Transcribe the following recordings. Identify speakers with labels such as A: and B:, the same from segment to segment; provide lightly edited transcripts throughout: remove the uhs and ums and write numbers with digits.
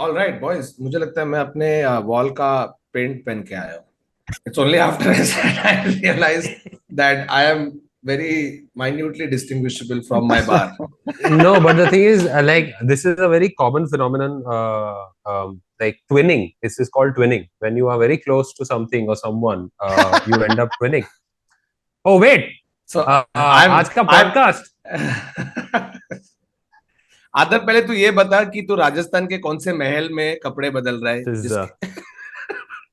A: All right, boys. मुझे लगता है मैं अपने वॉल का पेंट पहन के आया हूँ. It's only after I said I realized that I am very minutely distinguishable from my bar.
B: No, but the thing is, like, this is a very common phenomenon. Like twinning. This is called twinning. When you are very close to something or someone, you end up twinning. Oh wait,
A: So
B: आज का
A: I'm
B: podcast.
A: आदर, पहले तू ये बता कि तू राजस्थान के कौन से महल में कपड़े बदल रहा है
B: This is,
A: जिसके.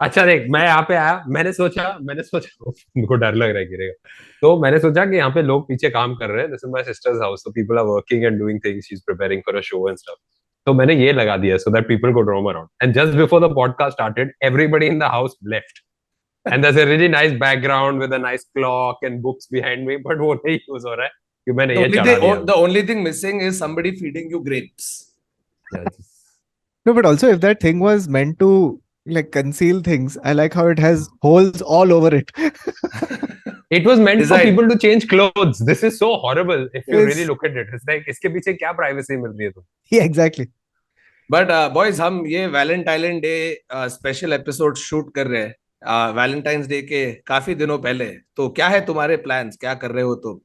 B: अच्छा देख, मैं यहाँ पे आया, मैंने सोचा मेरे को डर लग रहा है गिरेगा. तो मैंने सोचा कि यहाँ पे लोग पीछे काम कर रहे हैं. This is my sister's house, so people are working and doing things. She is preparing for a show and stuff. तो मैंने ये लगा दिया so that people could roam around. And just before the podcast started, everybody in the house left. And there's a really nice background with a nice clock and books behind me. But वो नहीं use हो रहा है कि मैंने ये चढ़ा दिया.
A: The only thing missing is somebody feeding you grapes.
C: No, but also if that thing was meant to like conceal things, I like how it has holes all over it.
B: It was meant for
A: Design.
B: people to change clothes. This is so horrible if you
C: Yes.
B: really look at it. It's like इसके पीछे क्या privacy मिल रही है तुम्हें?
C: Yeah, exactly.
A: But boys, हम ये Valentine day special episode shoot कर रहे हैं वैलेंटाइंस डे के काफी दिनों पहले. तो क्या है तुम्हारे प्लान्स, क्या कर रहे हो तुम?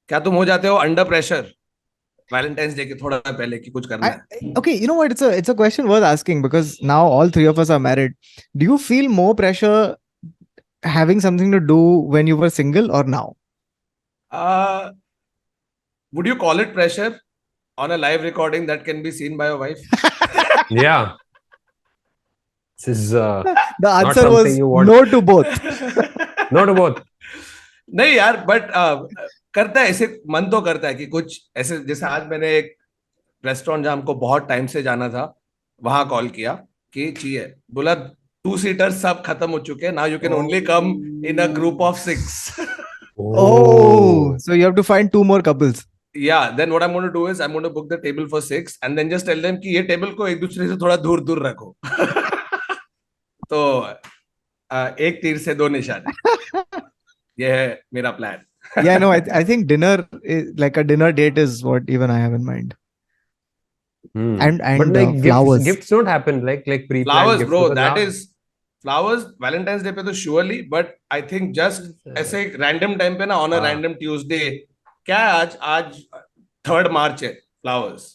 A: क्या तुम हो जाते हो अंडर प्रेशर वैलेंटाइंस डे के थोड़ा पहले कि कुछ करना है?
C: Okay, you know what? It's a question worth asking because now all three of us are married. Do you feel more pressure having something to do when you were single or now?
A: Would you call it pressure on a live recording that can be seen by your wife?
B: Yeah. This is
C: The answer
B: something
C: was
B: you want.
C: no to both.
B: no to both.
A: नहीं यार, but करता है ऐसे, मन तो करता है कि कुछ ऐसे. जैसे आज मैंने एक रेस्टोरेंट जहां हमको बहुत टाइम से जाना था, वहां कॉल किया कि चाहिए. बोला 2 सीटर सब खत्म हो चुके हैं, now you can only come in a group of 6.
C: Oh, so you have to find 2 more couples.
A: Yeah, then what I'm going to do is I'm going to book the table for 6 and then just tell them कि ये table को एक दूसरे से थोड़ा दूर दूर रखो. तो एक तीर से 2 निशाने. ये है मेरा plan.
C: Yeah, no, I think dinner is like a dinner date is what even I have in mind. And
B: But like
C: flowers.
B: gifts don't happen like pre-planned
A: Flowers,
B: gifts,
A: bro,
B: because
A: that
B: now-
A: is flowers. Valentine's Day पे तो surely, but I think just ऐसे random time पे ना, on a random Tuesday. क्या है आज? आज 3rd March है. Flowers.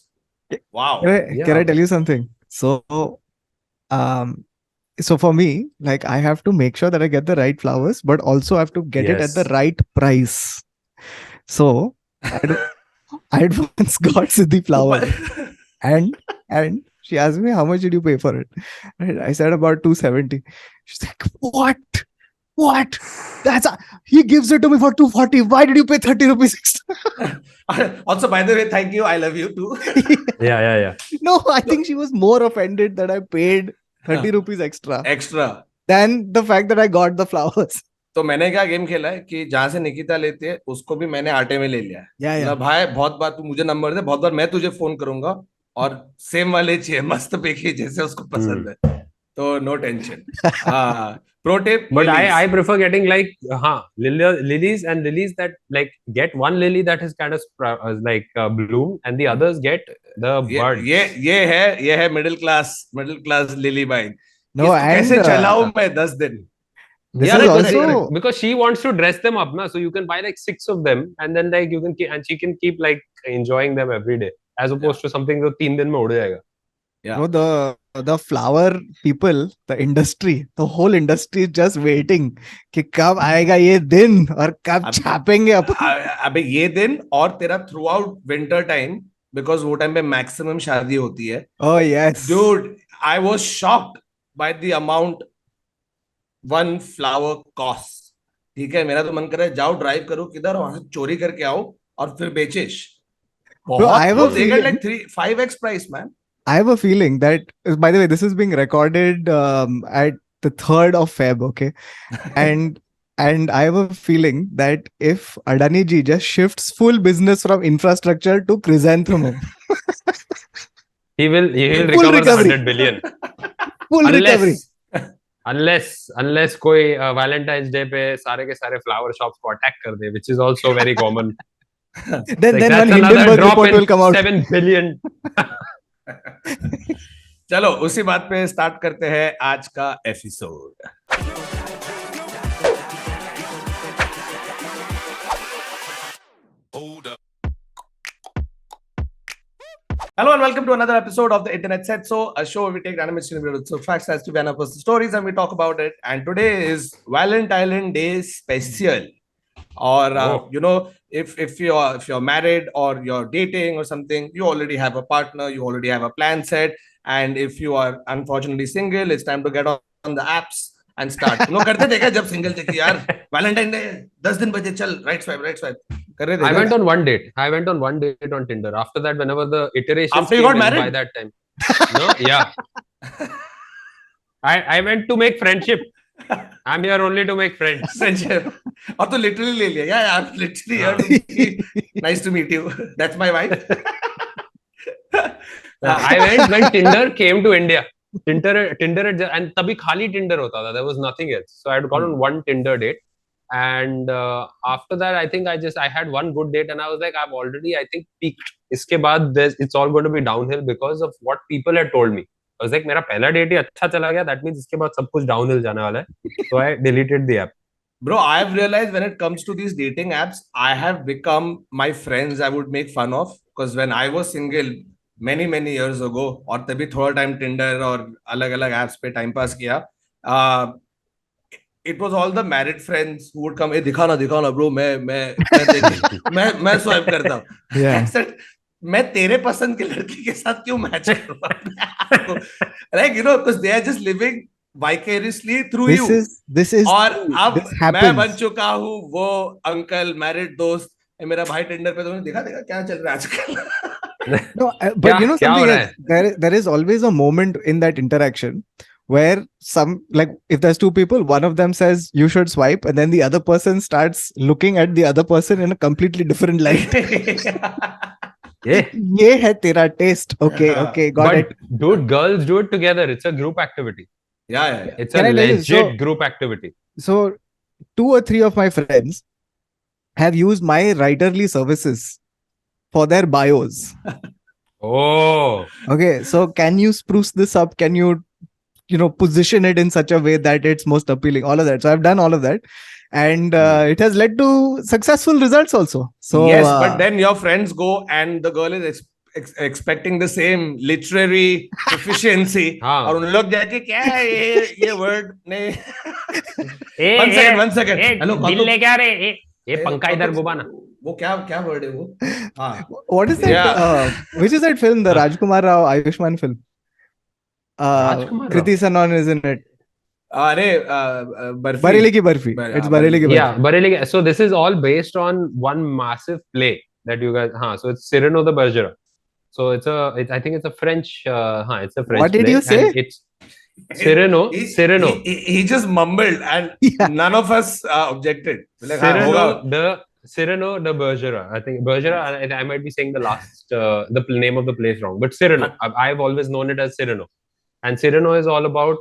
A: Wow.
C: Can I tell you something? So for me, like I have to make sure that I get the right flowers, but also I have to get it at the
B: Yes.
C: right price. So I'd once got Sidhi flower, and she asked me, how much did you pay for it? And I said about 270. She's like, what? He gives it to me for 240. Why did you pay 30 rupees extra?
A: Also, by the way, thank you. I love you too.
B: Yeah.
C: No, I think she was more offended that I paid 30 rupees extra
A: Extra.
C: than the fact that I got the flowers.
A: तो मैंने क्या game खेला है कि जहां से निकिता लेती है उसको भी मैंने आटे में ले लिया है.
C: Yeah.
A: बोला, भाई बहुत बार तू मुझे नंबर दे, बहुत बार मैं तुझे फोन करूंगा और सेम वाले चाहिए, मस्त पेकी जैसे उसको पसंद है. तो no tension. Pro tip.
B: But I prefer getting like lilies that like get one lily that is kind of bloom and the others get the buds.
A: ये है middle class lily buying.
C: No, and
A: कैसे चलाऊं मैं 10 दिन?
C: this
B: Yeah,
C: is
B: like,
C: also
B: because she wants to dress them up, na, so you can buy like 6 of them and then like you can keep, and she can keep like enjoying them every day as opposed to something that 3 दिन में उड़ जाएगा.
A: Yeah.
C: no, the flower people, the industry, the whole industry is just waiting कि कब आएगा ये दिन और कब छापेंगे अपन.
A: अबे ये दिन और तेरा through out winter time, because वो टाइम पे मैक्सिमम शादी होती है.
C: Oh yes,
A: Dude, I was shocked by the amount one flower costs. ठीक है, मेरा तो मन कर रहा है जाओ ड्राइव करो किधर, वहां से चोरी करके आओ और फिर बेचिश.
C: Bro, I have a
A: they get
C: feeling-
A: like 5x price, man.
C: I have a feeling that, by the way, this is being recorded at the 3rd of Feb, okay? And I have a feeling that if Adani ji just shifts full business from infrastructure to chrysanthemum,
B: He will
C: Full
B: recover the
C: recovery.
B: 100 billion.
C: full recovery.
B: Unless कोई Valentine's Day पे सारे के सारे flower shops को attack कर दे, which is also very common.
C: Then
B: Like,
C: one
B: that's another
C: Hindenburg
B: drop
C: report
B: in
C: will come out.
B: 7 billion.
A: चलो उसी बात पे स्टार्ट करते हैं आज का episode. Hello and welcome to another episode of the Internet Set. So, a show where we take random so facts as to be personal stories and we talk about it. And today is Valentine Day special. Or you know, if you're married or you're dating or something, you already have a partner, you already have a plan set. And if you are unfortunately single, it's time to get on the apps and start. करते देखा जब single थे कि यार Valentine Day 10 दिन बजे चल right swipe कर रहे थे.
B: I went on one date. I went on one date on Tinder. After that, whenever the iterations
A: After you
B: came
A: got
B: in, by
A: married?
B: that time, no, yeah. I went to make friendship. I'm here only to make friends.
A: Friendship. और तो literally ले लिया. Yeah, I'm literally here to meet. Nice to meet you. That's my wife.
B: I went when Tinder came to India. Tinder and तभी खाली Tinder होता था. There was nothing else. So I had gone on one Tinder date. And after that, I think I had one good date and I was like, I've already, I think, peaked. इसके बाद it's all going to be downhill because of what people had told me. I was like, मेरा पहला date ही अच्छा चला गया. That means इसके बाद सब कुछ downhill जाने वाला है. So I deleted the app.
A: Bro, I've realized when it comes to these dating apps, I have become my friends I would make fun of. Because when I was single many years ago, और तभी थोड़ा time Tinder और अलग-अलग apps पे time pass किया, it was all the married friends who would come, "Hey, दिखा ना bro, मैं swipe करता हूँ."
C: Yeah.
A: I said, मैं तेरे पसंद के लड़की के साथ क्यों मैच करूँ? Like, you know, because they are just living vicariously through you.
C: This is
A: और
C: true.
A: अब
C: This
A: मैं
C: happens.
A: बन चुका हूँ वो अंकल मैरिड दोस्त. मेरा भाई टिंडर पे तुमने देखा क्या चल रहा है आजकल.
C: No, but you know
B: क्या हो
C: something
B: रहा
C: else, there is always a moment in that interaction where if there's two people, one of them says you should swipe, and then the other person starts looking at the other person in a completely different light. ये है तेरा taste. Okay, got
B: But
C: it.
B: dude, girls do it together. It's a group activity.
A: Yeah.
B: It's
C: Can
B: a
C: I tell you,
B: legit group activity.
C: So 2 or 3 of my friends have used my writerly services for their bios.
B: Oh,
C: Okay, so can you spruce this up? Can you position it in such a way that it's most appealing? All of that. So I've done all of that, and it has led to successful results also. So
A: yes, but then your friends go and the girl is expecting the same literary proficiency.
B: हाँ.
A: और उन लोग जाके क्या है ये word नहीं. One second. Hello,
B: दिल ले क्या रे? ये पंखा इधर
A: Kautuk,
B: घुमाना.
A: वो क्या word है वो? हाँ.
C: what is that?
A: Yeah.
C: Which is that film? The Rajkumar Rao Ayushman film.
B: Rajkumar Rao?
C: Kriti Sanon is in it.
A: अरे barfi.
C: Bareilly ki Barfi. It's Bareilly ki Barfi.
B: Yeah, Bareilly. So this is all based on one massive play that you guys. So it's Cyrano the Bergerac. So I think it's a French. It's a French.
C: What did
B: play,
C: you say?
B: And it's Cyrano.
A: He just mumbled and none of us objected. Like,
B: Cyrano de Bergerac. I think Bergerac. I might be saying the last the name of the place wrong, but Cyrano. I've always known it as Cyrano. And Cyrano is all about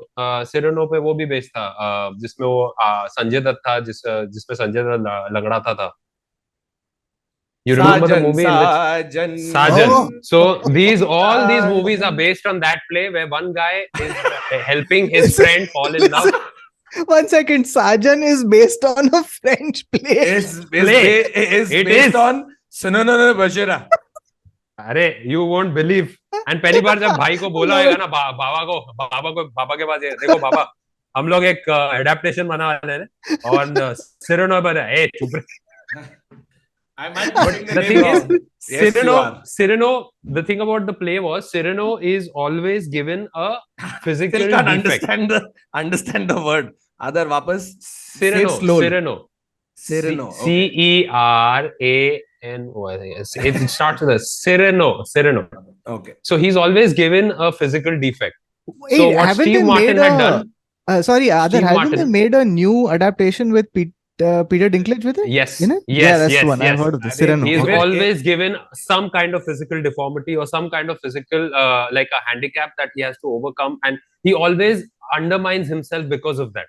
B: Cyrano पे वो भी based था जिसमें वो संजय दत्त था जिसमें संजय दत्त लंगड़ाता था. You remember the movie? Sajan.
C: Oh.
B: So all these movies are based on that play where one guy is helping his friend fall in love.
C: 1 second. Sajan is based on a French play.
A: Is based on Cyrano de Bergerac.
B: अरे you won't believe. And पहली बार जब भाई को बोला होगा ना बाबा के पास देखो बाबा हम लोग एक एडेप्टेशन बना वाले हैं और सिरनो बना ए चुप
A: I might be putting
B: the thing
A: wrong.
B: is
A: Yes,
B: Cyrano the thing about the play was Cyrano is always given a physical
A: Still can't
B: defect.
A: understand the word. Aadar वापस
B: Cyrano
A: Cyrano.
B: Cerano. I think it starts with a Cyrano.
A: Okay.
B: So he's always given a physical defect.
C: Wait,
B: So what
C: haven't
B: Steve
C: they
B: Martin
C: made
B: had done.
C: Sorry, Aadar,
B: Steve
C: haven't
B: Martin.
C: they made a new adaptation with Peter Dinklage with it?
B: Yes.
C: In it?
B: Yes.
C: Yeah, that's
B: yes,
C: the one.
B: yes.
C: I've heard of this.
A: I think
C: Cyrano.
B: He's
A: Okay.
B: always given some kind of physical deformity or some kind of physical like a handicap that he has to overcome, and he always undermines himself because of that.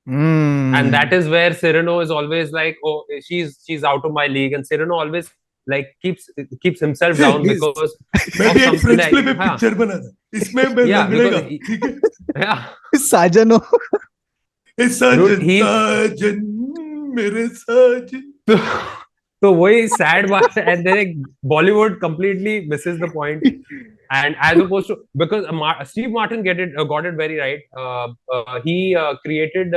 B: And that is where Cyrano is always like, oh, she's out of my league, and Cyrano always keeps himself down because
A: मैं
B: of
A: भी एक
B: something
A: French
B: like
A: film में picture बना था इसमें मैं
B: yeah,
A: लंगड़ेगा
B: because
A: ठीक है
B: yeah,
C: Sajano.
B: dude,
A: साजन
B: he's
A: साजन मेरे साजन
B: तो तो वही sad बात है, and then Bollywood completely misses the point. And as opposed to, because Steve Martin got it very right. He created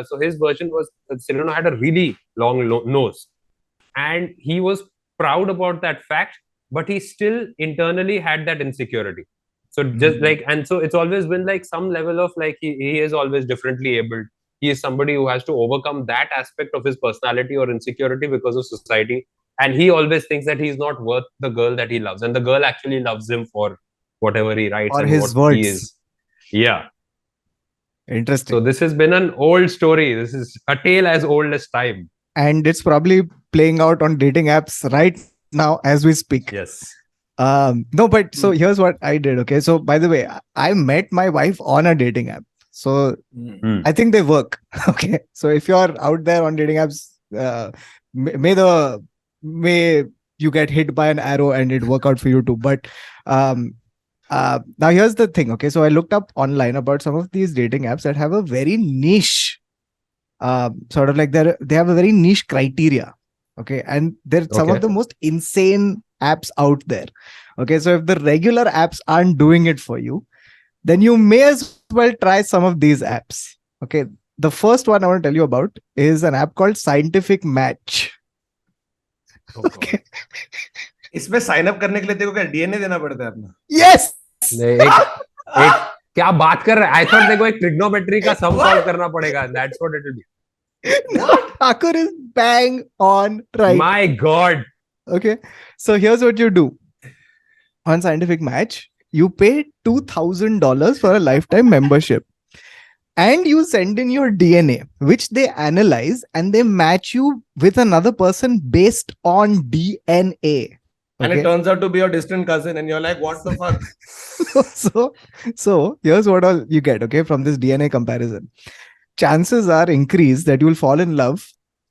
B: so his version was Cyrano had a really long nose, and he was proud about that fact, but he still internally had that insecurity. So just like, and so it's always been like some level of like he is always differently abled. He is somebody who has to overcome that aspect of his personality or insecurity because of society, and he always thinks that he's not worth the girl that he loves, and the girl actually loves him for whatever he writes
C: Or
B: and
C: his
B: what he
C: words.
B: is. Yeah.
C: Interesting.
B: So this has been an old story. This is a tale as old as time.
C: And it's probably playing out on dating apps right now as we speak.
B: Yes.
C: No, but so here's what I did. Okay. So by the way, I met my wife on a dating app. So I think they work. Okay. So if you're out there on dating apps, may you get hit by an arrow and it work out for you too. But now here's the thing. Okay. So I looked up online about some of these dating apps that have a very niche sort of like they have a very niche criteria. Okay. And they're some of the most insane apps out there. Okay. So if the regular apps aren't doing it for you, then you may as well try some of these apps. Okay. The first one I want to tell you about is an app called Scientific Match.
A: Okay. इसमें sign up करने के लिए तेरे को क्या DNA देना पड़ता है अपना?
C: Yes.
B: एक क्या बात कर रहा है? I thought देखो एक ट्रिग्नोमेट्री का सम सॉल्व करना पड़ेगा. That's what it will be.
C: Thakur is bang on right.
B: My God.
C: Okay. So here's what you do. On Scientific Match, you pay $2,000 for a lifetime membership. And you send in your DNA, which they analyze and they match you with another person based on DNA. Okay?
A: And it turns out to be your distant cousin, and you're like, what the fuck?
C: So here's what all you get, okay, from this DNA comparison. Chances are increased that you will fall in love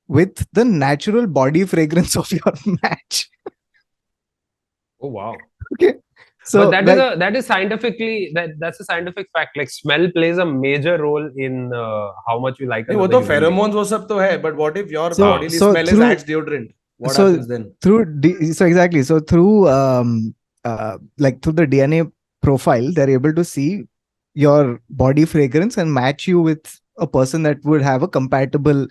C: with the natural body fragrance of your match.
B: Oh, wow.
C: Okay. So
B: but that is scientifically that's a scientific fact. Like smell plays a major role in how much you like.
A: वो तो pheromones वो सब तो है, but what if your bodily smell is Axe deodorant? What happens then?
C: So through through the DNA profile, they're able to see your body fragrance and match you with a person that would have a compatible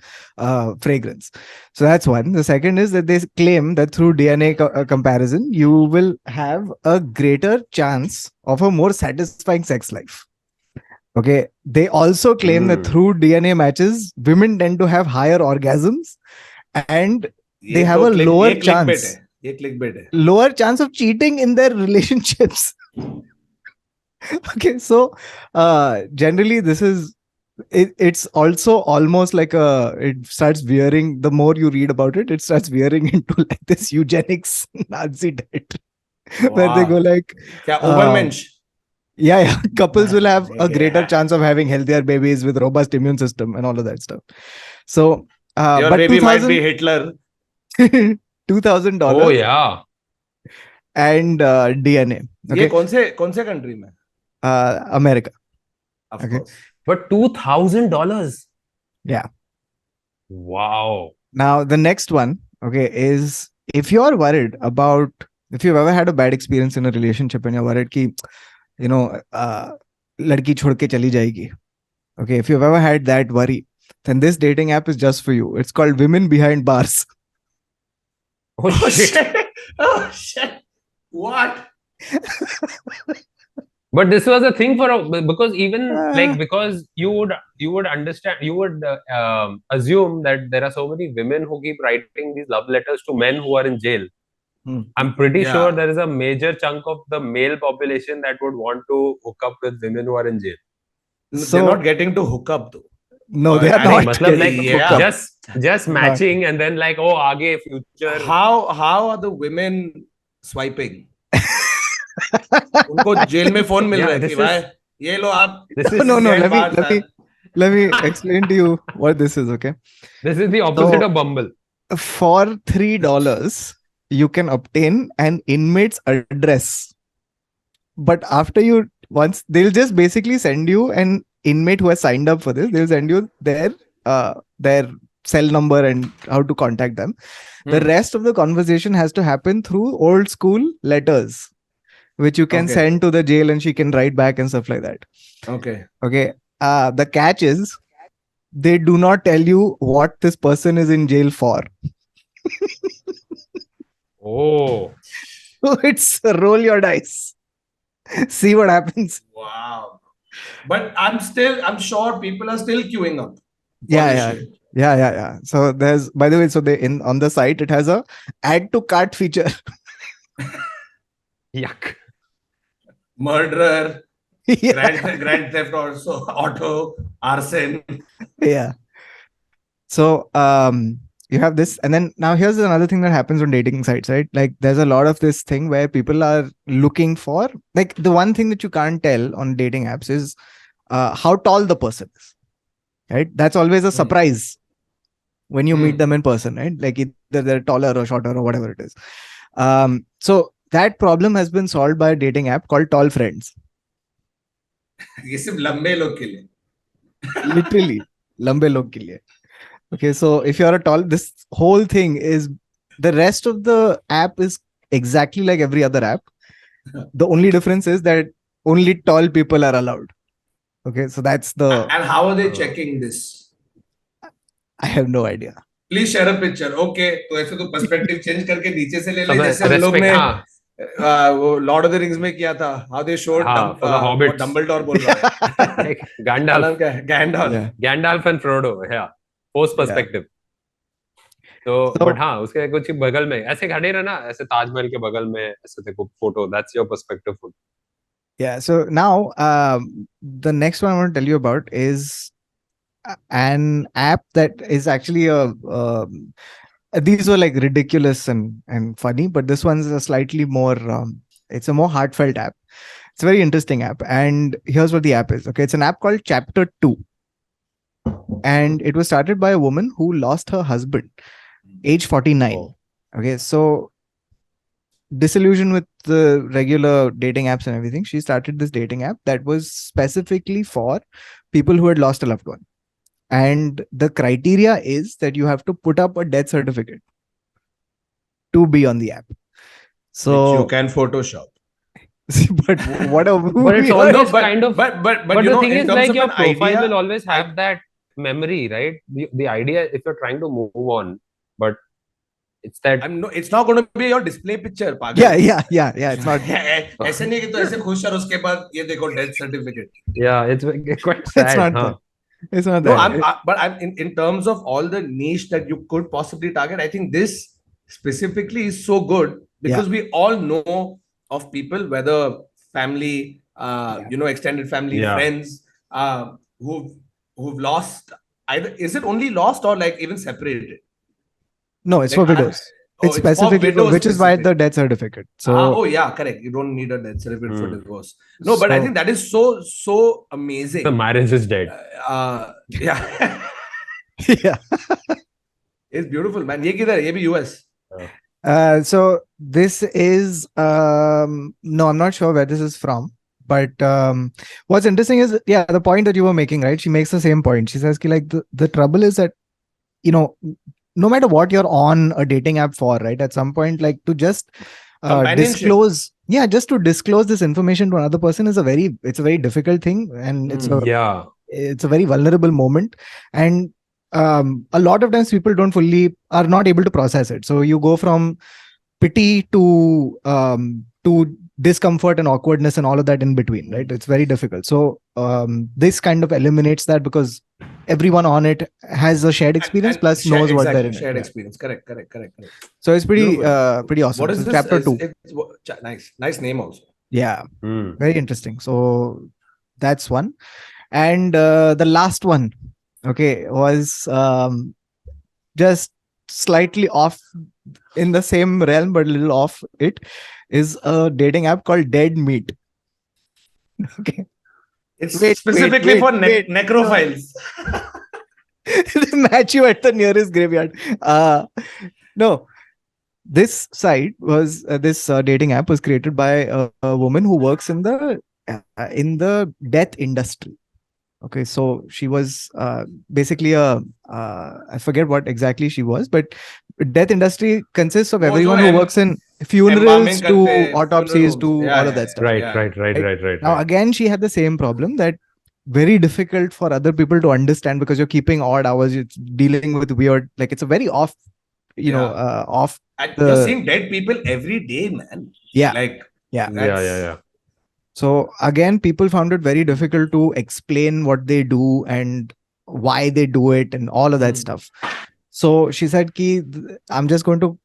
C: fragrance. So that's one. The second is that they claim that through DNA comparison, you will have a greater chance of a more satisfying sex life. Okay. They also claim that through DNA matches, women tend to have higher orgasms and they have a lower chance. Lower chance of cheating in their relationships. Okay. So generally, this is it's also almost like it starts veering. The more you read about it, it starts veering into like this eugenics Nazi diet. Where they go like couples will have a greater chance of having healthier babies with robust immune system and all of that stuff. So
A: your
C: but
A: baby might be Hitler.
C: $2,000.
B: Oh yeah.
C: And DNA. Okay.
A: ये कौन से country में?
C: America.
A: Of
C: okay.
A: course.
B: But $2,000.
C: Yeah.
B: Wow.
C: Now the next one, okay, is if you're worried about if you've ever had a bad experience in a relationship and you're worried ki, you know, ladki chhod ke chali jayegi. Okay, if you've ever had that worry, then this dating app is just for you. It's called Women Behind Bars.
B: Oh shit.
A: Oh shit. What?
B: But this was a thing because even like because you would understand, you would assume that there are so many women who keep writing these love letters to men who are in jail. I'm pretty sure there is a major chunk of the male population that would want to hook up with women who are in jail.
A: So, they're not getting to hook up though.
C: No, they are not.
B: Like, just matching and then like, oh, aage future.
A: How are the women swiping? उनको jail में phone मिल रहा है कि भाई ये लो आप.
C: No, let me explain to you what this is. Okay,
B: this is the opposite of Bumble.
C: For $3 you can obtain an inmate's address. But once they'll just basically send you an inmate who has signed up for this. They'll send you their cell number and how to contact them. The rest of the conversation has to happen through old school letters, which you can send to the jail and she can write back and stuff like that.
A: Okay.
C: The catch is they do not tell you what this person is in jail for.
B: Oh.
C: So it's roll your dice. See what happens.
A: Wow. But I'm sure people are still queuing up.
C: Yeah. So there's, by the way, so on the site, it has a add to cart feature.
B: Yuck.
A: Murderer, grand theft also, auto, arson.
C: Yeah. So you have this, and then now here's another thing that happens on dating sites, right? Like there's a lot of this thing where people are looking for, like the one thing that you can't tell on dating apps is how tall the person is, right? That's always a surprise when you meet them in person, right? Like either they're taller or shorter or whatever it is. So that problem has been solved by a dating app called Tall Friends.
A: ये सिर्फ लंबे लोग के लिए.
C: Literally, लंबे लोग के लिए. Okay, so if you're a tall, this whole thing is, the rest of the app is exactly like every other app. The only difference is that only tall people are allowed. Okay, so that's the.
A: And how are they checking this?
C: I have no idea.
A: Please share a picture. Okay, तो ऐसे तो perspective change करके नीचे से ले ले, जैसे हम लोग ने वो Lord of the Rings में किया था. How they showed Dumbledore बोल रहा है.
B: Gandalf and Frodo. Yeah. Post perspective. So but हाँ, उसके कुछ बगल में ऐसे खड़े रहना, ऐसे ताजमहल के बगल में ऐसे देखो photo. That's your perspective photo.
C: Yeah. So now the next one I want to tell you about is an app that is actually these were like ridiculous and funny, but this one's a slightly more it's a more heartfelt app. It's a very interesting app, and here's what the app is. Okay, it's an app called Chapter 2, and it was started by a woman who lost her husband age 49. Okay, so disillusioned with the regular dating apps and everything, she started this dating app that was specifically for people who had lost a loved one. And the criteria is that you have to put up a death certificate to be on the app. So
A: which you can Photoshop.
C: But
B: it's always kind of. But the thing is, like, your profile will always have that memory, right? The idea, if you're trying to move on, but it's that.
A: It's not going to be your display picture.
C: Yeah. It's not.
A: ऐसे नहीं कि तो ऐसे खुश और उसके बाद ये देखो death certificate.
B: Yeah, it's quite sad.
C: It's not that. It's not that.
A: But I'm in terms of all the niche that you could possibly target, I think this specifically is so good because we all know of people, whether family, extended family, friends, who've lost. Either is it only lost or like even separated?
C: No, it's for widows. It's specifically, which is why the death certificate. So,
A: correct. You don't need a death certificate for divorce. No, but I think that is so amazing.
B: The marriage is dead.
A: Yeah.
C: Yeah.
A: It's beautiful, man. ये किधर? ये भी US.
C: So this is no, I'm not sure where this is from. But what's interesting is, the point that you were making, right? She makes the same point. She says, like the trouble is that, no matter what you're on a dating app for, right? At some point, like to just disclose, just to disclose this information to another person is it's a very difficult thing, and it's a very vulnerable moment, and a lot of times people are not able to process it. So you go from pity to discomfort and awkwardness and all of that in between, right? It's very difficult. So this kind of eliminates that because everyone on it has a shared experience plus knows what they're in.
A: Shared experience. Correct.
C: So it's pretty awesome.
A: What is this?
C: Chapter 2.
A: Nice name also.
C: Yeah. Very interesting. So that's one. And the last one, was just slightly off in the same realm, but a little off. It is a dating app called Dead Meat. Okay.
A: It's specifically for necrophiles.
C: They match you at the nearest graveyard. No. this site was this dating app was created by a woman who works in the death industry. Okay, so she was basically I forget what exactly she was, but death industry consists of
A: वो जो
C: everyone who works in funerals
A: embalming
C: to
A: करते हैं, funeral
C: autopsies
A: homes.
C: to
A: Yeah,
C: all of
A: yeah,
C: that stuff.
B: Right,
A: yeah.
B: right, right,
C: Right.
B: right, right,
C: Now
B: right.
C: again, she had the same problem that very difficult for other people to understand because you're keeping odd hours, you're dealing with weird, like it's a very off,
A: Yeah.
C: off
A: And
C: the
A: you're seeing dead people every day, man.
C: yeah
A: Like,
C: yeah.
B: Yeah.
C: So again, people found it very difficult to explain what they do and why they do it and all of that stuff. So she said, "Ki, I'm just going to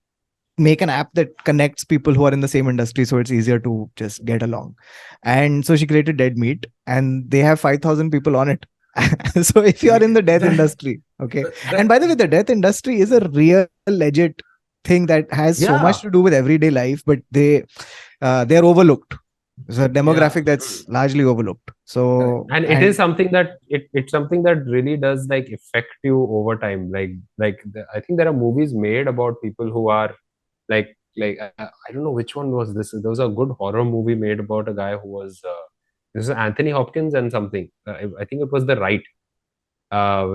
C: make an app that connects people who are in the same industry, so it's easier to just get along." And so she created Dead Meat, and they have 5,000 people on it. So if you are in the death industry, okay. And by the way, the death industry is a real legit thing that has so much
B: Yeah.
C: to do with everyday life, but they're overlooked. It's a demographic
A: yeah.
C: that's largely overlooked. So
B: And it is something that it's something that really does like affect you over time. I think there are movies made about people who are I don't know which one was this. There was a good horror movie made about a guy who was this is Anthony Hopkins and something. I think it was The Right,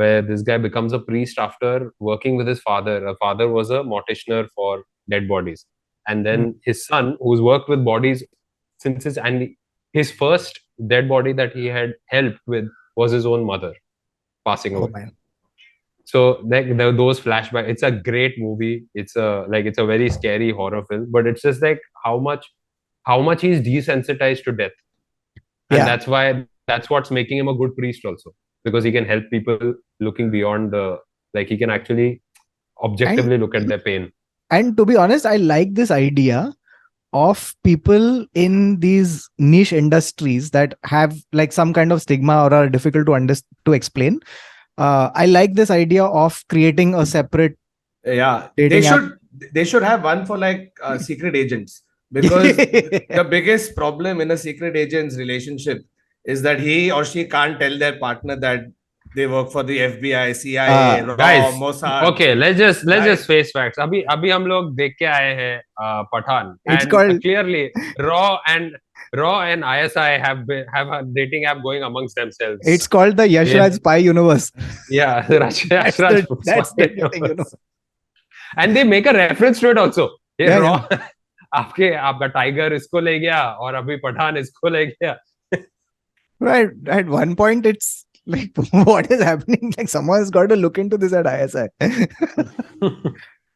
B: where this guy becomes a priest after working with his father. A father was a morticianer for dead bodies, and then his son, who's worked with bodies since his first dead body that he had helped with was his own mother passing
C: oh
B: away.
C: man.
B: So like those flashbacks, it's a great movie. It's a very scary horror film, but it's just like how much he's desensitized to death, and
C: Yeah.
B: that's what's making him a good priest also, because he can help people looking beyond the, like he can actually
C: And
B: objectively look at their pain.
C: and to be honest, I like this idea of people in these niche industries that have like some kind of stigma or are difficult to explain. I like this idea of creating a separate
A: Yeah,
C: dating app.
A: they should have one for like secret agents, because the biggest problem in a secret agent's relationship is that he or she can't tell their partner that they work for the FBI, CIA, RAW,
B: Guys,
A: Mossad,
B: okay, let's
A: right?
B: just face facts. अभी हम लोग देख के आए हैं Pathan,
C: It's
B: and
C: called
B: clearly Raw and ISI have a dating app going amongst themselves.
C: the Yashraj Spy Universe.
B: Yeah,
C: That's the dating universe.
B: and they make a reference to it also. ये
C: Yeah,
B: Raw
C: yeah.
B: आपका tiger इसको ले गया और अभी पठान इसको ले गया.
C: Right. At one point, it's like, what is happening? Like, someone's got to look into this at ISI.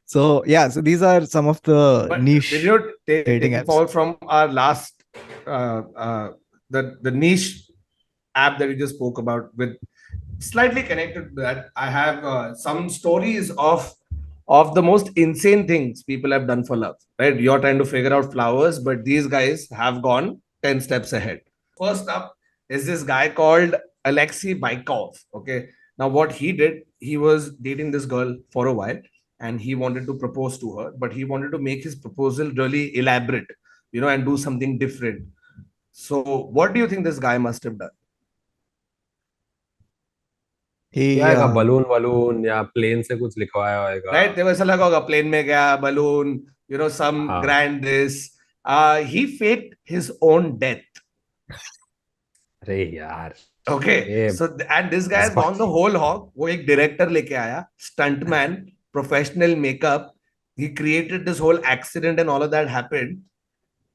C: So, yeah. So, these are some of the
A: But
C: niche
A: did you
C: dating
A: take
C: apps.
A: forward from our last the niche app that we just spoke about, with slightly connected to that, I have some stories of the most insane things people have done for love. Right, you're trying to figure out flowers, but these guys have gone 10 steps ahead. First up is this guy called Alexei Baikov. Okay, now what he did, he was dating this girl for a while, and he wanted to propose to her, but he wanted to make his proposal really elaborate, and do something different. So what do you think this guy must have done?
C: He,
B: क्या balloon वलून या plane से कुछ लिखवाया होगा.
A: Right, there was a लगा होगा plane में गया, balloon, some
B: हाँ.
A: grand this. He faked his own death.
B: अरे यार,
A: Okay,
B: ये
A: so and this guy has gone the whole hog. वो एक director लेके आया, stuntman, professional makeup. He created this whole accident and all of that happened.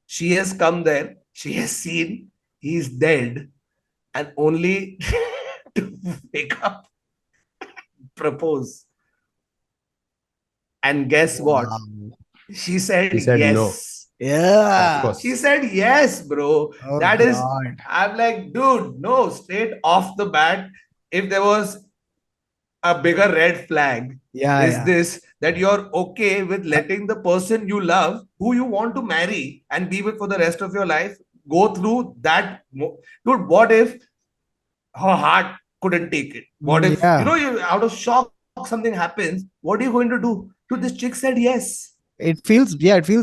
A: She has come there. She has seen he's dead, and only to wake up, propose. And guess what? She said
B: He said
A: yes.
B: no.
C: Yeah.
B: Of course.
A: She said yes, bro.
C: Oh,
A: That is,
C: God.
A: I'm like, dude, no, straight off the bat. If there was a bigger red flag, is this that you're okay with letting the person you love, who you want to marry and be with for the rest of your life, go through that? Dude, what if her heart couldn't take it? What if, you out of shock, something happens? What are you going to do? Dude, this chick said yes.
C: It feels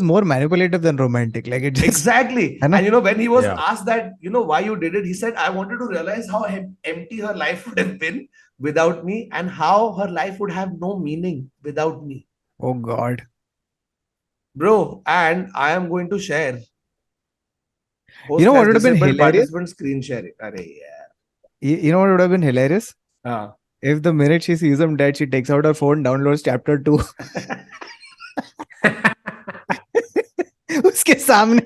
C: more manipulative than romantic. Like it just,
A: exactly.
C: And
A: when he was asked that, why you did it, he said, I wanted to realize how empty her life would have been without me, and how her life would have no meaning without me.
C: Oh God.
A: Bro, and I am going to share
C: You
A: host
C: know what
A: has
C: would have been
A: disabled
C: hilarious?
A: participant screen sharing. Arey, yeah.
C: You know what would have been hilarious?
A: हाँ.
C: If the minute she sees him dead, she takes out her phone, downloads chapter 2 उसके सामने.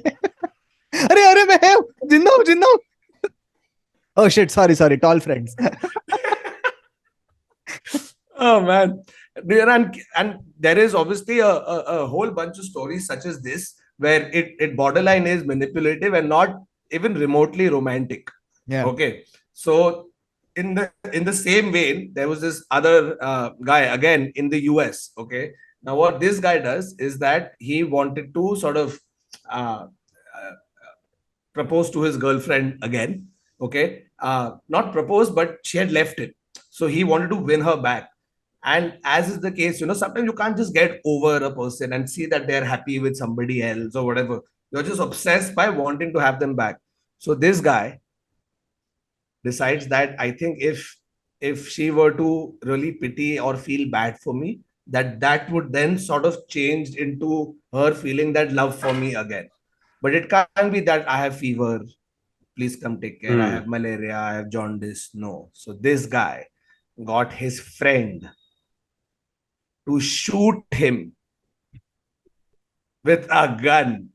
C: अरे अरे मैं जिंदा हूँ. Oh shit, sorry, tall friends.
A: Oh man. And there is obviously a whole bunch of stories such as this where it borderline is manipulative and not even remotely romantic.
C: Yeah.
A: Okay. So in the same vein, there was this other guy again in the US. Okay. Now what this guy does is that he wanted to sort of uh, uh, propose to his girlfriend again. Okay. Not propose, but she had left him. So he wanted to win her back. And as is the case, sometimes you can't just get over a person and see that they're happy with somebody else or whatever. You're just obsessed by wanting to have them back. So this guy decides that I think if she were to really pity or feel bad for me, that would then sort of change into her feeling that love for me again. But it can't be that I have fever, please come take care. I have malaria, I have jaundice. No. So this guy got his friend to shoot him with a gun.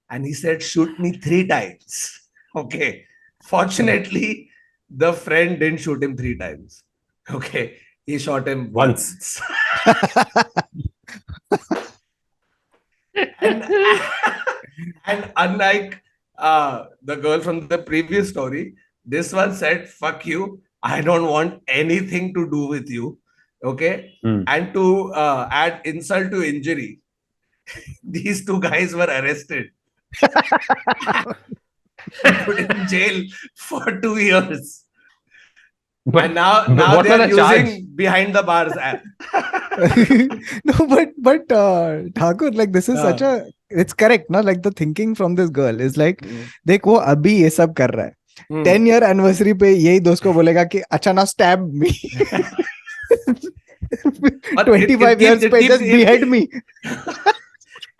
A: And he said, shoot me 3 times. Okay. Fortunately, the friend didn't shoot him 3 times. Okay. He shot him once. and, and unlike the girl from the previous story, this one said, fuck you. I don't want anything to do with you. Okay. And to add insult to injury, these two guys were arrested. Put in jail for 2 years. And now
B: what
A: they are
B: was the
A: using
B: charge?
A: Behind the Bars app.
C: No, but Thakur, like this is such a, it's correct, no? Like the thinking from this girl is like, देख वो अभी ये सब कर रहा है, 10 year anniversary पे यही दोस्त को बोलेगा कि अच्छा ना stab me, 25 years पे just behead me.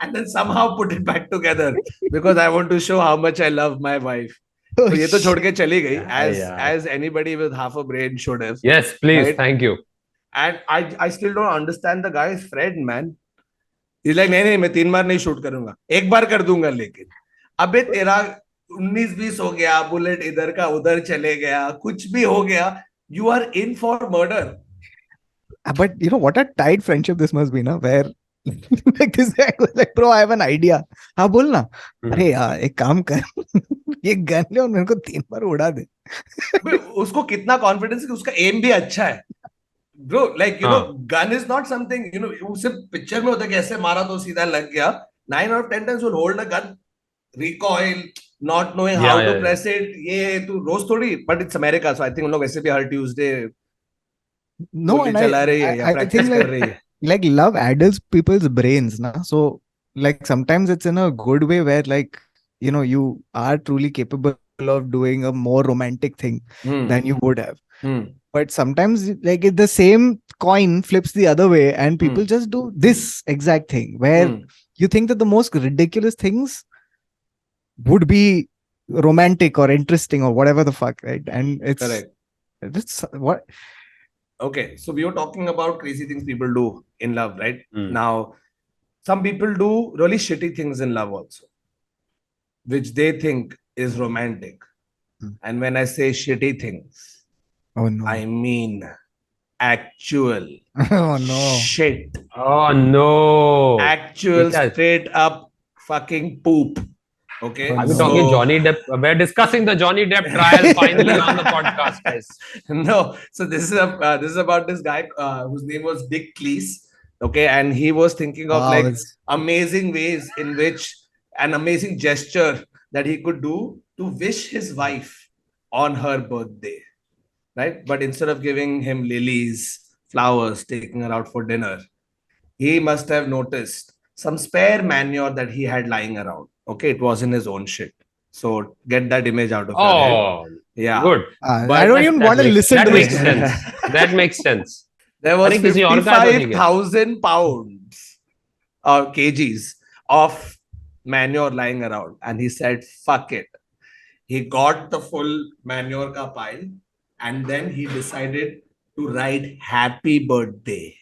A: And then somehow put it back together because I want to show how much I love my wife. तो ये तो छोड़ के चली गई, as anybody with half a brain should have.
B: Yes, please,
A: right?
B: thank you.
A: And I still don't understand the guy's friend, man. He's like, नहीं मैं 3 बार नहीं शूट करूंगा, 1 बार कर दूंगा, लेकिन अबे तेरा 19-20 हो गया, बुलेट इधर का उधर चले गया, कुछ भी हो गया, you are in for murder.
C: But you know what a tight friendship this must be, na? Where like this guy was like, bro, I have an idea. हाँ बोल ना. अरे यार एक काम कर, ये गन ले और मेरे को 3 बार उड़ा दे.
A: उसको कितना कॉन्फिडेंस है कि उसका एम भी अच्छा है. Bro, like you know, gun is not something, उसे पिक्चर में होता है कि ऐसे मारा तो सीधा लग गया. 9 out of 10 times will hold a gun, recoil, not knowing how to press it. ये तू रोज थोड़ी, but it's America, so I think उन लोग वैसे भी हर Tuesday
C: no, and
A: चला रही है या
C: I
A: practice
C: think
A: कर रही है.
C: like love addles people's brains, na? So like sometimes it's in a good way where like you are truly capable of doing a more romantic thing than you would have. But sometimes like the same coin flips the other way and people just do this exact thing where you think that the most ridiculous things would be romantic or interesting or whatever the fuck, right? And it's
A: correct.
C: It's what.
A: Okay, so we were talking about crazy things people do in love, right? Now, some people do really shitty things in love also, which they think is romantic. And when I say shitty things,
C: oh no,
A: I mean actual
C: oh no
A: shit.
B: Oh no,
A: actual straight up fucking poop. Okay,
B: are we talking Johnny Depp? We're discussing the Johnny Depp trial finally on the podcast, guys.
A: No, so this is about this guy whose name was Dick Cleese. Okay, and he was thinking of like amazing ways in which an amazing gesture that he could do to wish his wife on her birthday, right? But instead of giving him lilies, flowers, taking her out for dinner, he must have noticed some spare manure that he had lying around. Okay, it wasn't his own shit. So get that image out of your head. Yeah,
B: good.
C: But I don't even want to listen to
B: this. That makes sense.
A: There was 55,000 pounds kgs of manure lying around, and he said, "Fuck it." He got the full manure ka pile, and then he decided to write "Happy Birthday"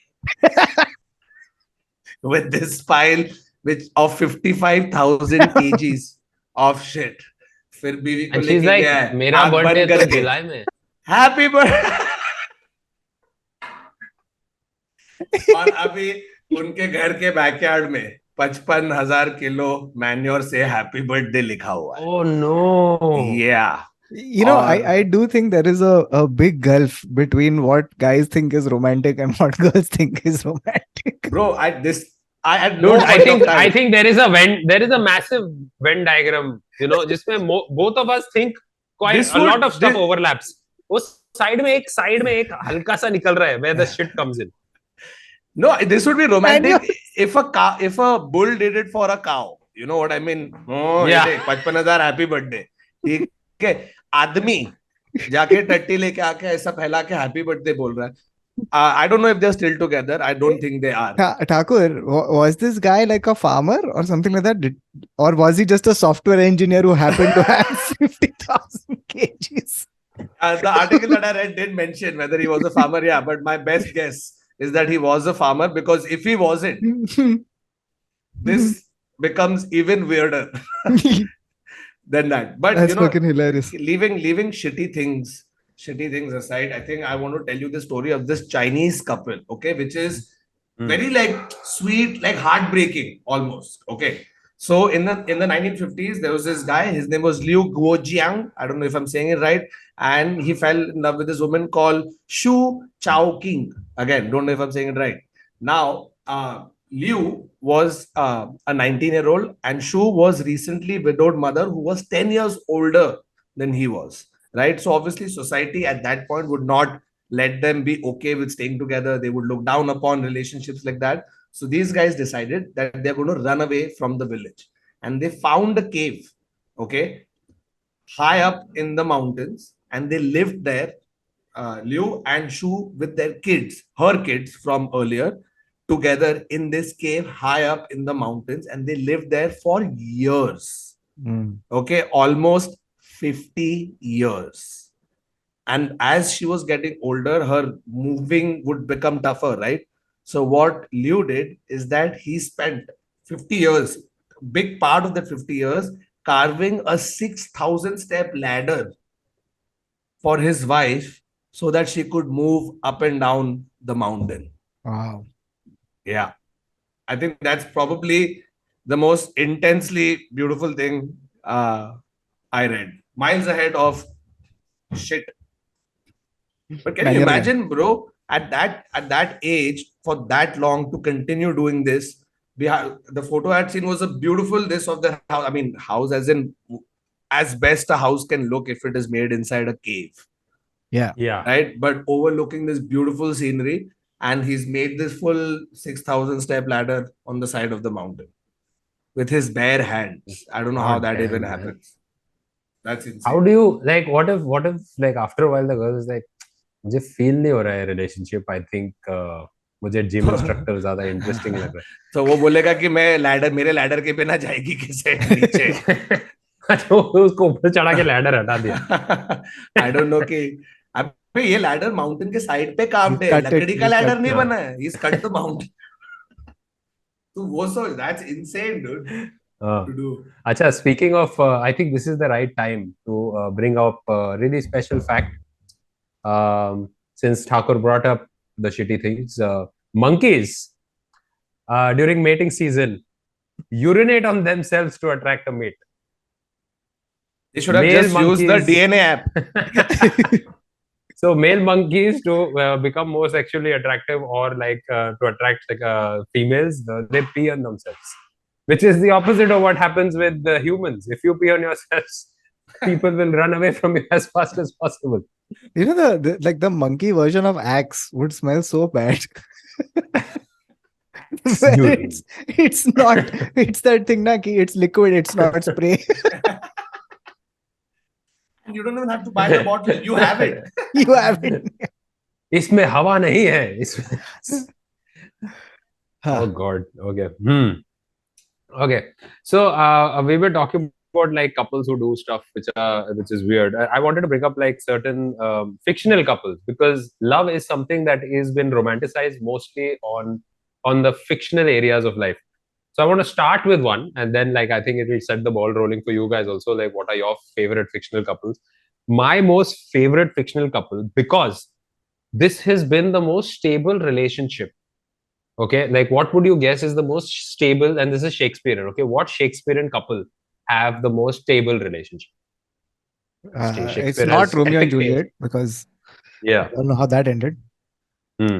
A: with this pile, which of 55,000 kgs of shit. फिर बीवी को
B: And she's
A: लेके
B: like,
A: गया है
B: मेरा
A: आंख
B: birthday
A: बंद
B: तो
A: करके,
B: जुलाई में.
A: Happy birthday. और अभी उनके घर के बैकयार्ड में 55,000 किलो मैन्योर से हैप्पी बर्थडे लिखा हुआ है।
B: Oh no.
A: Yeah.
C: You know, I do think there is a big gulf between what guys think is romantic and what girls think is romantic.
A: Bro, I had
B: Dude,
A: no point of time.
B: I think there is a massive Venn diagram, जिसमें both of us think quite a lot of stuff overlaps. उस side में एक हल्का सा निकल रहा है where the shit comes in.
A: No, this would be romantic if a bull did it for a cow. You know what I mean? Oh,
B: Yeah.
A: 55,000 happy birthday, ठीक है। आदमी जाके टट्टी लेके आके ऐसा फैला के हैप्पी बर्थडे बोल रहा है। I don't know if they're still together. I don't think they are.
C: Thakur, was this guy like a farmer or something like that? Or was he just a software engineer who happened to have 50,000 kgs?
A: The article that I read did mention whether he was a farmer, yeah, but my best guess is that he was a farmer, because if he wasn't, this becomes even weirder than that. But
C: that's fucking hilarious.
A: Leaving shitty things aside, I think I want to tell you the story of this Chinese couple, okay, which is very like sweet, like heartbreaking almost. Okay. So in the 1950s, there was this guy, his name was Liu Guojiang. I don't know if I'm saying it right. And he fell in love with this woman called Shu Chao-king. Again, don't know if I'm saying it right. Now, Liu was a 19-year-old, and Shu was recently widowed mother who was 10 years older than he was. Right. So obviously society at that point would not let them be okay with staying together. They would look down upon relationships like that. So these guys decided that they're going to run away from the village, and they found a cave, okay, high up in the mountains, and they lived there, Liu and Shu with their kids, her kids from earlier, together in this cave high up in the mountains, and they lived there for years. Okay, almost 50 years. And as she was getting older, her moving would become tougher, right? So what Liu did is that he spent 50 years, big part of the 50 years, carving a 6,000 step ladder for his wife so that she could move up and down the mountain.
C: Wow.
A: Yeah. I think that's probably the most intensely beautiful thing I read. Miles ahead of shit. But can you imagine, bro, at that age, for that long to continue doing this? The photo I had seen was a beautiful this of the house. I mean, house as in as best a house can look if it is made inside a cave.
C: Yeah.
B: Yeah.
A: Right. But overlooking this beautiful scenery, and he's made this full 6,000 step ladder on the side of the mountain with his bare hands. I don't know how that even happens. That's insane.
B: How do you like? What if like after a while the girl is like, मुझे feel नहीं हो रहा है relationship, I think मुझे gym instructor ज्यादा interesting लग रहा है.
A: तो वो बोलेगा कि मेरे लैडर के बिना जाएगी कैसे नीचे.
B: तो उसको ऊपर चढ़ा के लैडर हटा दिया.
A: आई डोंट नो कि अबे ये लैडर माउंटेन के साइड पे काम है, लकड़ी का लैडर नहीं बना है. He is cut the mountain. तो वो सोच, that's insane dude. To do.
B: Acha, speaking of, I think this is the right time to bring up a really special fact. Since Thakur brought up the shitty things, monkeys during mating season urinate on themselves to attract a mate.
A: They should have just used the DNA app.
B: So male monkeys to become more sexually attractive, or like to attract like females, they pee on themselves, which is the opposite of what happens with humans. If you pee on yourselves, people will run away from you as fast as possible.
C: You know, the monkey version of Axe would smell so bad. it's not, it's that thing na ki it's liquid, it's not spray.
A: You don't even have to buy the bottle, you have it.
C: You have it.
B: इसमें हवा नहीं है. Oh God. Okay. Okay. So we were talking about like couples who do stuff which is weird. I wanted to bring up like certain fictional couples because love is something that is been romanticized mostly on the fictional areas of life. So I want to start with one, and then like I think it will set the ball rolling for you guys also. Like, what are your favorite fictional couples? My most favorite fictional couple, because this has been the most stable relationship. Okay, like what would you guess is the most stable? And this is Shakespearean. Okay, what Shakespearean couple have the most stable relationship?
C: It's
B: Shakespeare
C: not
B: has
C: Romeo and
B: epic tales.
C: Juliet because
B: Yeah.
C: I don't know how that ended.
B: Hmm.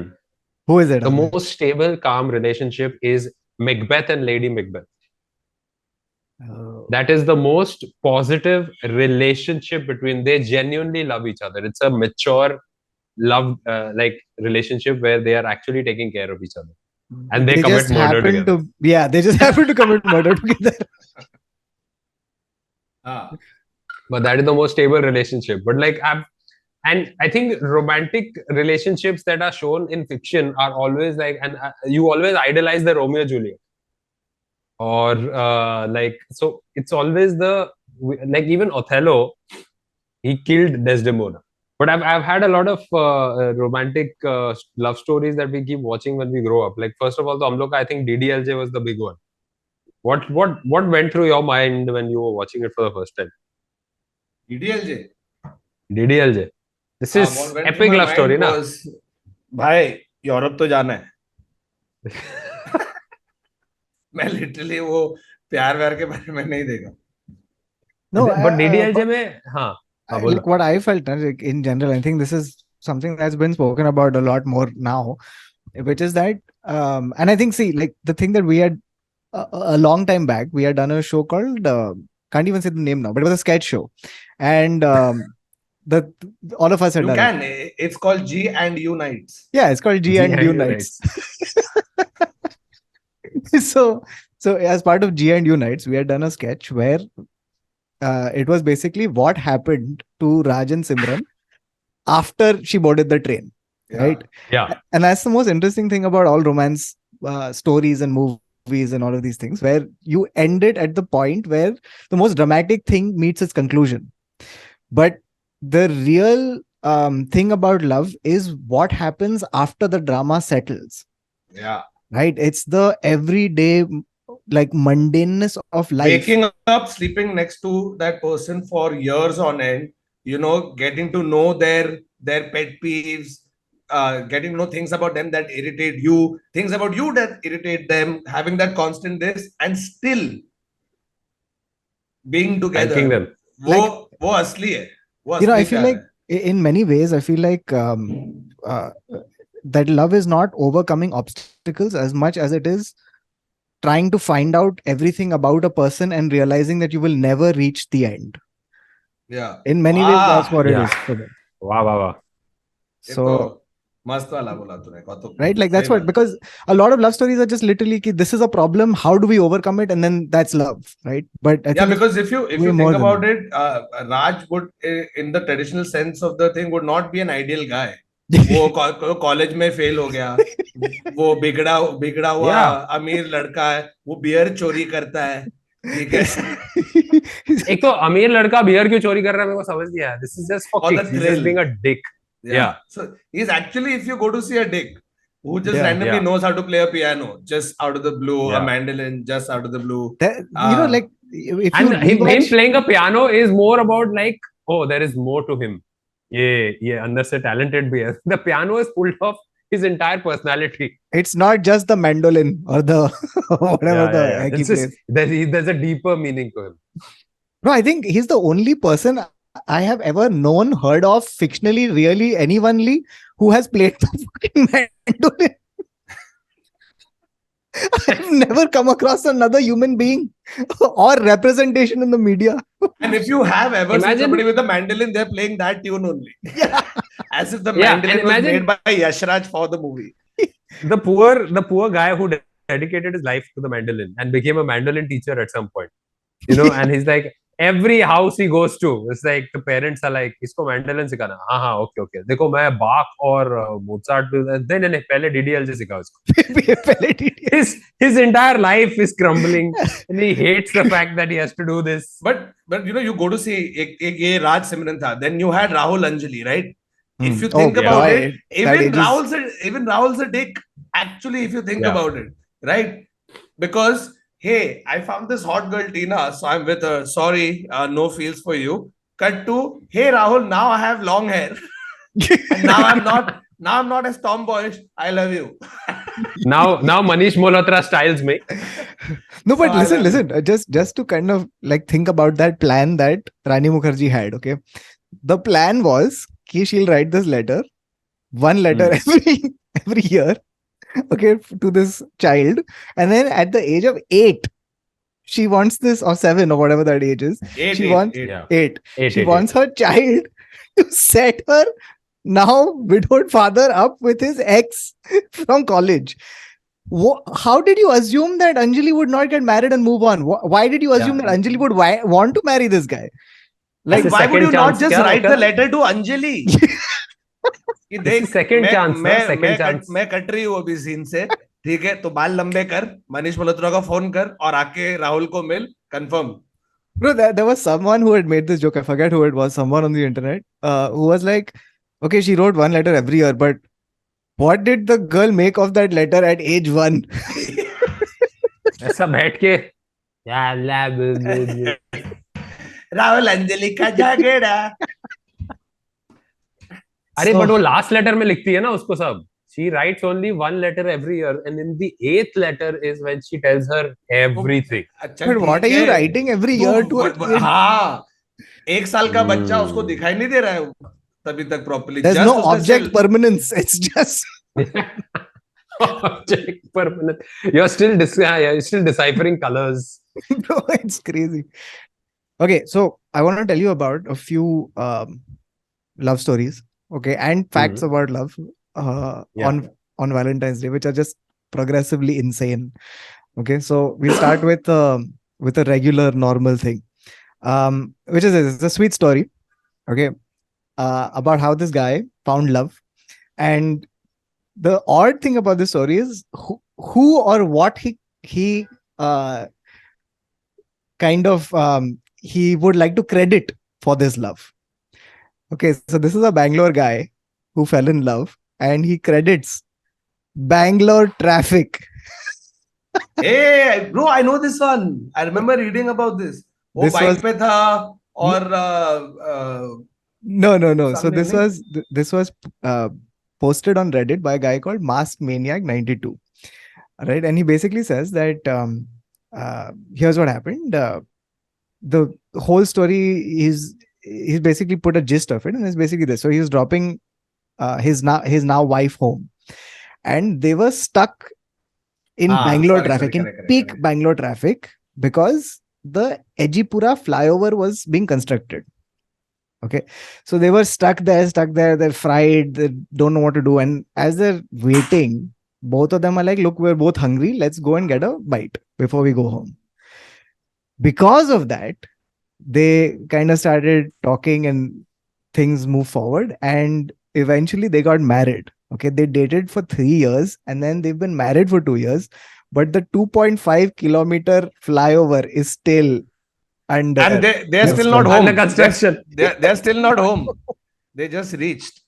C: Who is it?
B: The
C: Aadar?
B: most stable, calm relationship is Macbeth and Lady Macbeth.
C: Oh.
B: That is the most positive relationship between. They genuinely love each other. It's a mature love like relationship where they are actually taking care of each other, and they
C: They
B: commit
C: just
B: murder
C: happen
B: together.
C: to, yeah, they just happen to commit murder together.
A: Ah.
B: But that is the most stable relationship. But like and I think romantic relationships that are shown in fiction are always like, and you always idolize the Romeo Juliet, or like, so it's always the, like even Othello, he killed Desdemona. But I've had a lot of romantic love stories that we keep watching when we grow up. Like first of all, the Amloka, I think DDLJ was the big one. What went through your mind when you were watching it for the first time?
A: EDLJ.
B: DDLJ. This
A: What
B: is
A: went through
B: epic
A: my
B: love story,
A: mind
B: na?
A: was, भाई Europe तो जाना है. मैं literally वो प्यार व्यार के बारे में नहीं देखा.
C: No,
B: But DDLJ में, हाँ, हाँ
C: like
B: बोलो.
C: what I felt like, in general, I think this is something that's been spoken about a lot more now, which is that, and I think, see, like the thing that we had a long time back, we had done a show called, can't even say the name now, but it was a sketch show, and the all of us had
A: You
C: done
A: can.
C: it.
A: It's called G and U Nights.
C: Yeah, it's called G and U
B: GIU
C: Nights.
B: nights.
C: So as part of G and U Nights, we had done a sketch where it was basically what happened to Raj and Simran after she boarded the train,
A: Yeah.
C: right?
B: Yeah.
C: And that's the most interesting thing about all romance stories and movies and all of these things, where you end it at the point where the most dramatic thing meets its conclusion. But the real thing about love is what happens after the drama settles,
A: Yeah.
C: right? It's the everyday, like mundaneness of life.
A: Waking up, sleeping next to that person for years on end, getting to know their pet peeves, getting to know things about them that irritate you, things about you that irritate them, having that constant this, and still being
B: Thanking
A: together.
B: them.
C: Like,
A: वो असली है. वो
C: I
A: असली
C: feel
A: प्यार
C: like
A: है.
C: in many ways, I feel like that love is not overcoming obstacles as much as it is trying to find out everything about a person and realizing that you will never reach the end.
A: Yeah.
C: In many ways, that's what it
B: Yeah.
C: is for me.
B: Wow, wow, wow.
A: ये तो
C: So,
A: मस्त वाला बोला तूने, कौतुक.
C: right, like that's
A: सही
C: what,
A: बात.
C: because a lot of love stories are just literally ki, this is a problem, how do we overcome it, and then that's love, right? But I
A: Yeah,
C: think
A: because if you
C: way more
A: think
C: than
A: about
C: that.
A: it, Raj would, in the traditional sense of the thing, would not be an ideal guy. वो college में fail हो गया, वो बिगड़ा बिगड़ा हुआ
B: Yeah.
A: अमीर लड़का है, वो बियर चोरी करता है, ठीक है.
B: एक तो अमीर लड़का बियर क्यों चोरी कर रहा है मेरे को समझ नहीं आया. This is just for
A: For the
B: kicks. He's just
A: thrill.
B: being a dick. Yeah.
A: So he's actually, if you go to see a dick who just
C: Yeah.
A: randomly
B: Yeah.
A: knows how to play a piano just out of the blue, a
B: Yeah.
A: mandolin just out of the blue.
C: That, like if you
B: And him
C: rewatch,
B: playing a piano is more about like, oh, there is more to him. ये अंदर से talented भी है. The piano is pulled off his entire personality.
C: it's not just the mandolin or the whatever the heck he
B: It's just,
C: plays.
B: there's a deeper meaning to him.
C: No, I think he's the only person I have ever known, heard of fictionally, really, anyonely, who has played the fucking mandolin. I've never come across another human being or representation in the media.
A: And if you have ever seen
B: Imagine-
A: somebody with a mandolin, they're playing that tune only.
C: Yeah.
A: As if the
B: Yeah,
A: mandolin
B: and
A: was
B: imagine-
A: made by Yashraj for the movie.
B: The poor guy who dedicated his life to the mandolin and became a mandolin teacher at some point. And he's like, every house he goes to, it's like the parents are like, इसको मैंडेलिन सिखाना, हाँ okay, देखो मैं बाक और Mozart, नहीं पहले DDLJ सिखाओ इसको. His entire life is crumbling, and he hates the fact that he has to do this.
A: But you go to see एक ये राज सिमरन था. Then you had Rahul Anjali, right? If you think
C: Oh,
A: about
C: boy,
A: it,
C: that
A: even Rahul's a dick. Actually, if you think
B: Yeah.
A: about it, right? Because hey, I found this hot girl Tina, so I'm with her. Sorry, no feels for you. Cut to, hey Rahul, now I have long hair, and now I'm not as tomboyish. I love you.
B: Now Manish Malhotra styles me.
C: No, but
A: So I love
C: listen. Just to kind of like think about that plan that Rani Mukherjee had. Okay, the plan was she'll write this letter, one letter every year, okay, to this child, and then at the age of 8, she wants this, or 7, or whatever that age is. She wants
B: Yeah.
C: 8. She
B: Eight.
C: wants her child to set her now widowed father up with his ex from college. How did you assume that Anjali would not get married and move on? Why did you assume that Anjali would want to marry this guy?
A: Like,
B: As a
A: why would
B: second
A: you not
B: chance,
A: just
B: क्या
A: write the
B: होगा?
A: letter to Anjali? कि देख,
B: second chance, second chance.
A: मैं cut रही हूँ अभी scene से, ठीक है, तो बाल लंबे कर, मनीष मल्होत्रा का फोन कर और आके राहुल को मिल, confirm.
C: Bro, there was someone who had made this joke. I forget who it was. Someone on the internet who was like, okay, she wrote one letter every year, but what did the girl make of that letter at age 1?
B: ऐसा बैठ के
A: राहुल अंजलि का झगड़ा.
B: अरे but वो last letter में लिखती है ना उसको सब. She writes only one letter every year, and in the 8th letter is when she tells her everything.
C: But what are you writing every year to a kid?
A: हाँ, 1 साल का बच्चा, उसको दिखाई नहीं दे रहा है तभी तक properly.
C: There's
A: Just
C: no
A: उसका
C: object
A: still-
C: permanence. It's just
B: Object permanent. You're still deciphering colors.
C: bro, it's crazy. Okay, so I want to tell you about a few love stories, okay, and facts about love on Valentine's Day, which are just progressively insane. Okay, so we'll start with a regular normal thing, which is it's a sweet story, okay, about how this guy found love. And the odd thing about this story is who or what he kind of he would like to credit for this love. Okay, so this is a Bangalore guy who fell in love, and he credits Bangalore traffic.
A: Hey, bro, I know this one. I remember reading about this. वो
C: This
A: bike
C: was-
A: पे था और
C: No. So
A: सामने
C: this was posted on Reddit by a guy called Mask Maniac 92, right? And he basically says that here's what happened. The whole story is he's basically put a gist of it, and it's basically this. So he was dropping his now wife home, and they were stuck in Bangalore traffic, in peak Bangalore traffic, because the Ejipura flyover was being constructed. Okay, so they were stuck there, they're fried, they don't know what to do. And as they're waiting, both of them are like, look, we're both hungry, let's go and get a bite before we go home. Because of that, they kind of started talking and things moved forward, and eventually they got married. Okay, they dated for 3 years, and then they've been married for 2 years, but the 2.5 kilometer flyover is still under,
A: and they're still not home.
B: Under construction.
A: They're still not home. They just reached.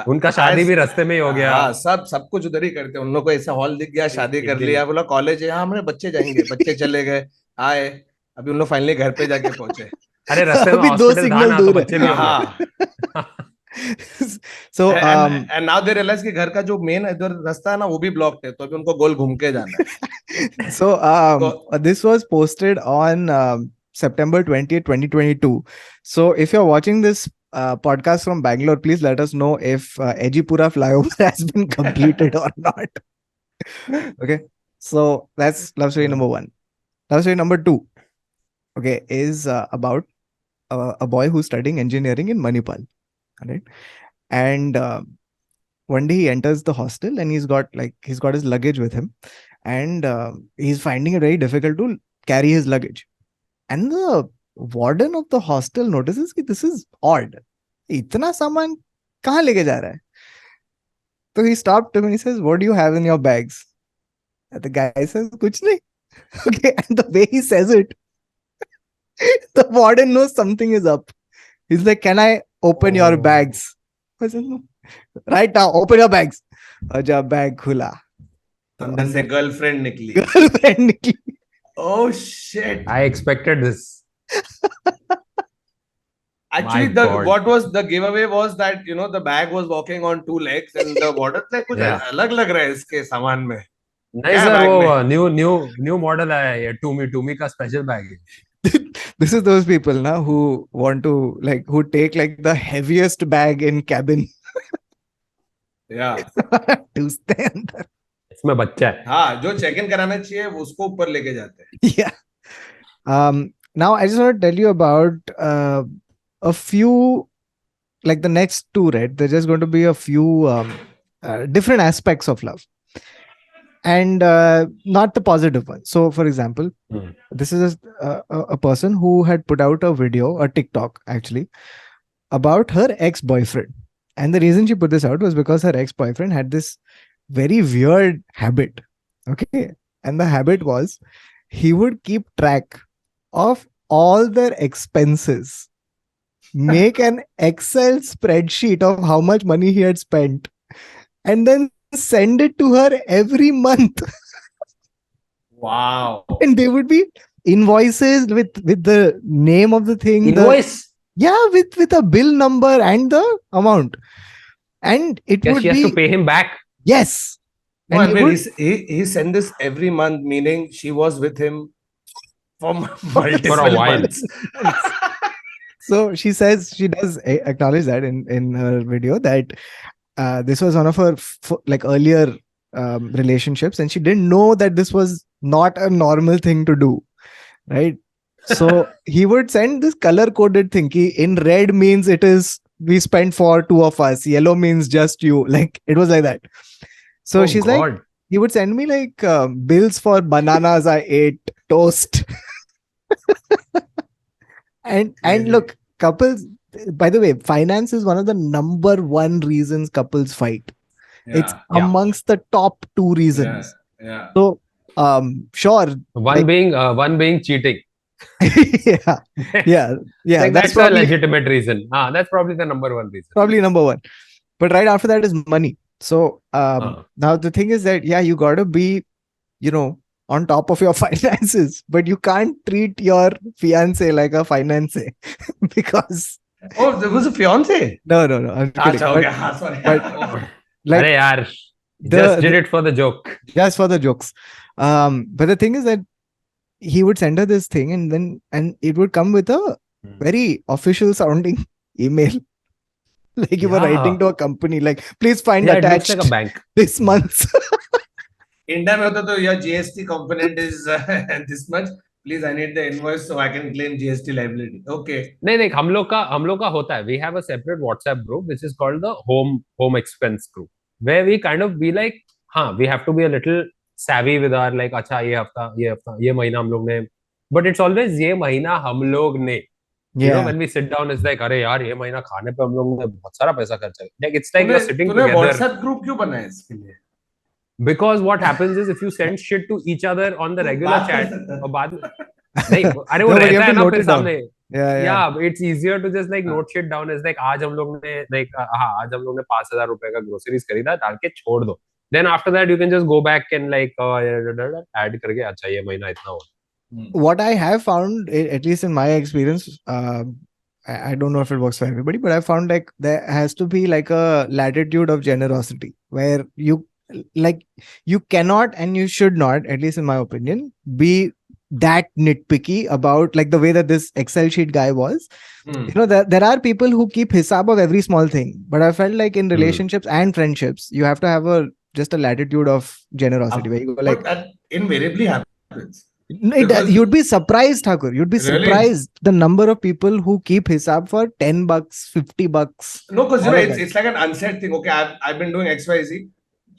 B: उनका शादी भी रास्ते में ही हो गया.
A: हाँ, सब कुछ उधर ही करते हैं. उन लोगों को ऐसा हॉल दिख गया, शादी कर लिया, बोला कॉलेज है, हाँ हमारे बच्चे जाएंगे, बच्चे चले गए, आए, अभी उन लोग फाइनली घर पे जाके पहुंचे.
B: अरे रास्ते में
C: अभी 2
B: हॉस्पिटल था
C: सिग्नल
B: ना, तो
C: दूर है.
B: बच्चे भी हो गए.
A: हाँ.
C: So
A: and now they realize कि घर का जो मेन इधर रास्ता है ना वो भी ब्लॉक्ड है, तो अभी उनको गोल घूम के जाना है.
C: So this was posted on September 20th, 2022. So if you're watching this podcast from Bangalore, please let us know if Ejipura flyover has been completed or not. Okay, so that's love story number 1. Love story number 2, okay, is about a boy who's studying engineering in Manipal, right? And one day he enters the hostel, and he's got his luggage with him, and he's finding it very difficult to carry his luggage. And the warden of the hostel notices that this is odd. इतना सामान कहाँ लेके जा रहा है? So he stopped him and he says, "What do you have in your bags?" And the guy says, "Kuch nahi." Okay, and the way he says it, the warden knows something is up. He's like, "Can I open your bags?" I said, "No. Right now, open your bags." Aja bag khula.
A: अंदर से girlfriend निकली.
C: Girlfriend nikli.
A: Oh shit.
B: I expected this.
A: Actually,
B: My God.
A: what was the giveaway was that the bag was walking on two legs and the warden like कुछ
B: Yeah.
A: अलग लग रहा है इसके सामान में.
B: नहीं
A: क्या
B: सर,
A: bag
B: वो
A: में?
B: न्यू मॉडल आया है, टूमी का स्पेशल बैग है.
C: This is those people now who want to who take the heaviest bag in cabin
A: Yeah.
C: to stay under.
B: इसमें बच्चा है.
A: हाँ, जो चेक इन कराना चाहिए वो उसको ऊपर लेके जाते हैं.
C: Yeah. Now I just want to tell you about a few, the next two, right? There's just going to be a few different aspects of love, and not the positive one. So, for example, this is a person who had put out a video, a TikTok actually, about her ex-boyfriend. And the reason she put this out was because her ex-boyfriend had this very weird habit. Okay. And the habit was he would keep track of all their expenses, make an Excel spreadsheet of how much money he had spent, and then send it to her every month.
A: Wow.
C: And they would be invoices with the name of the thing.
B: Invoice?
C: With a bill number and the amount. And it would
B: she has to pay him back.
C: Yes.
A: And he sent this every month, meaning she was with him for multiple
B: a while.
A: months.
C: So she says, she does acknowledge that in her video that this was one of her earlier relationships, and she didn't know that this was not a normal thing to do, right? So he would send this color-coded thing. In red means it is we spent for two of us. Yellow means just you. It was like that. So she's
B: God.
C: like, he would send me bills for bananas I ate, toast. and look, couples, by the way, finance is one of the number one reasons couples fight. It's amongst the top two reasons.
A: Yeah.
C: So sure.
B: One being cheating. Yeah. That's probably a legitimate reason. That's probably the number one reason.
C: Probably number one. But right after that is money. So now the thing is that, you got to be, on top of your finances, but you can't treat your fiance like a fiancé because...
A: Oh, there was a fiance?
C: No. I'm kidding.
A: Sorry.
C: But,
B: just did it for the joke.
C: Just for the jokes. But the thing is that he would send her this thing and it would come with a very official sounding email. You were writing to a company, please find attached
B: it looks like a bank.
C: this month.
A: India mein hota to your GST component is this much. Please, I need the invoice so I can claim GST liability. Okay.
B: नहीं हम लोग का होता है. We have a separate WhatsApp group which is called the home expense group, where we kind of be like, we have to be a little savvy with our अच्छा ये महीना हम लोग ने, but it's always ये महीना हम लोग ने. When we sit down, it's like, अरे यार ये महीना खाने पे हम लोग ने बहुत सारा पैसा खर्चा किया. It's like you're sitting together.
A: WhatsApp group क्यों बनाया इसके लिए?
B: Because what happens is if you send shit to each other on the regular chat, और बाद में नहीं, अरे वो रहता है ना फिर सामने. Yeah, it's easier to just note shit down. It's like आज हम लोग ने आज हम लोग ने 5,000 रुपए का groceries खरीदा, डाल के छोड़ दो. Then after that you can just go back and add करके अच्छा ये महीना इतना हो.
C: What I have found, at least in my experience, I don't know if it works for everybody, but I found there has to be a latitude of generosity where you cannot and you should not, at least in my opinion, be that nitpicky about the way that this Excel sheet guy was. There are people who keep hisab of every small thing, but I felt in relationships and friendships, you have to have just a latitude of generosity where you go
A: but that invariably happens.
C: You'd be surprised, Thakur. You'd be surprised the number of people who keep hisab for $10, $50.
A: No, because it's like an unsaid thing. Okay, I've been doing XYZ.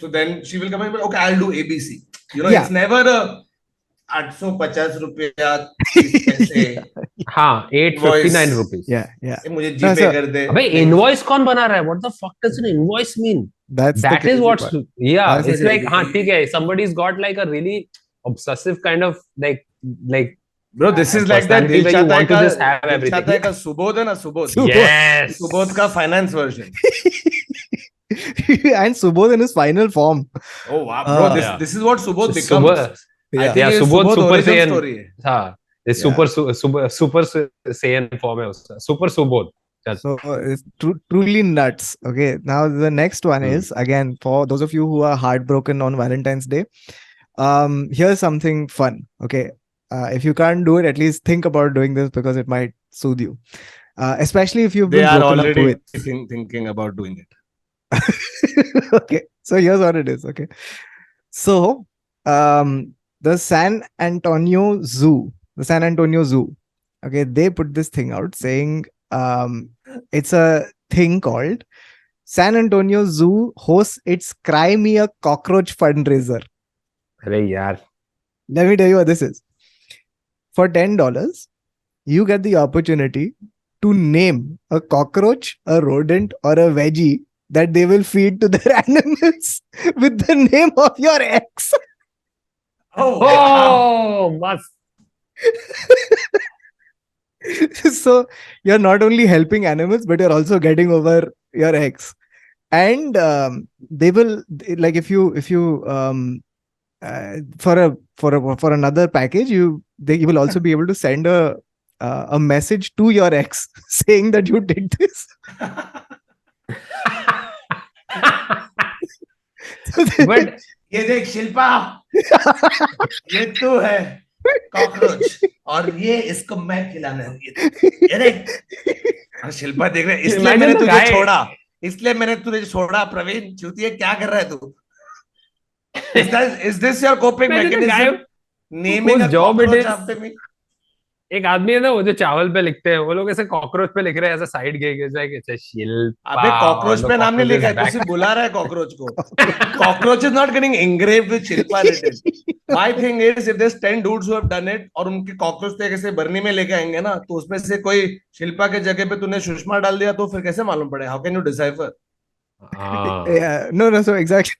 A: So then she will come and be, okay, I'll do ABC. It's never a 850 rupiya.
B: हाँ, 859 rupees.
C: Yeah, yeah.
A: मुझे
C: No,
A: जीपे
C: so
A: कर दे.
B: अबे invoice कौन बना रहा है? What the fuck does an invoice mean?
C: that's the
B: That is
C: crazy
B: what's
C: part.
B: yeah.
C: That's the
B: It's like
C: crazy
B: हाँ ठीक है. Somebody's got like a really obsessive kind of like
A: Bro, this is like that
B: personality where you want to just have
A: दिल
B: everything.
A: चाहता है का सुबोध है ना, Subodh.
C: Subodh.
B: Yes.
A: Subodh का finance version.
C: And Subodh in his final form.
A: Oh wow, bro,
B: Yeah.
A: this is what Subodh
B: So
A: becomes. I
C: Yeah.
A: think
B: Yeah,
A: ये
B: Subodh
A: Subodh
B: Super
A: origin
B: Saiyan.
A: story है.
B: हाँ, ये
C: Yeah.
B: super Saiyan form है उसका. Super Subodh.
C: So it's truly nuts. Okay, now the next one is again for those of you who are heartbroken on Valentine's Day. Here's something fun. Okay, if you can't do it, at least think about doing this because it might soothe you. Especially if you've
A: They
C: been
A: are
C: broken up
A: already
C: with.
A: thinking about doing it.
C: Okay, so here's what it is. Okay, so the San Antonio Zoo, okay, they put this thing out saying it's a thing called San Antonio Zoo hosts its Cry Me a Cockroach fundraiser.
B: अरे यार.
C: Let me tell you what this is. For $10, you get the opportunity to name a cockroach, a rodent, or a veggie that they will feed to their animals with the name of your ex.
B: Oh, must.
C: So you're not only helping animals, but you're also getting over your ex. And they will, like, if you for another package, you will also be able to send a message to your ex saying that you did this.
B: But
A: ये देख शिल्पा, ये तू है cockroach और ये इसको मैं खिलाना है. ये देख, और शिल्पा देख रहे, इसलिए मैंने तुझे छोड़ा, प्रवीण चूतिए, क्या कर रहा है तू? Is this your coping mechanism? Naming a cockroach after me?
B: एक आदमी है ना, वो जो चावल पे लिखते हैं, वो लोग ऐसे कॉकरोच पे लिख रहे हैं, ऐसा साइड गए शिल्पा.
A: अबे कॉकरोच पे नाम नहीं लिखा है, तू सिर्फ बुला रहा है कॉकरोच को. Cockroach is not getting engraved with Shilpa written. My thing is, if there's 10 dudes who have done it और उनके कॉकरोच तो कैसे बरनी में लेके आएंगे ना, तो उसमें से कोई शिल्पा के जगह पे तूने सुषमा डाल दिया तो फिर कैसे मालूम पड़े? How can you decipher?
C: Yeah, no, so exactly.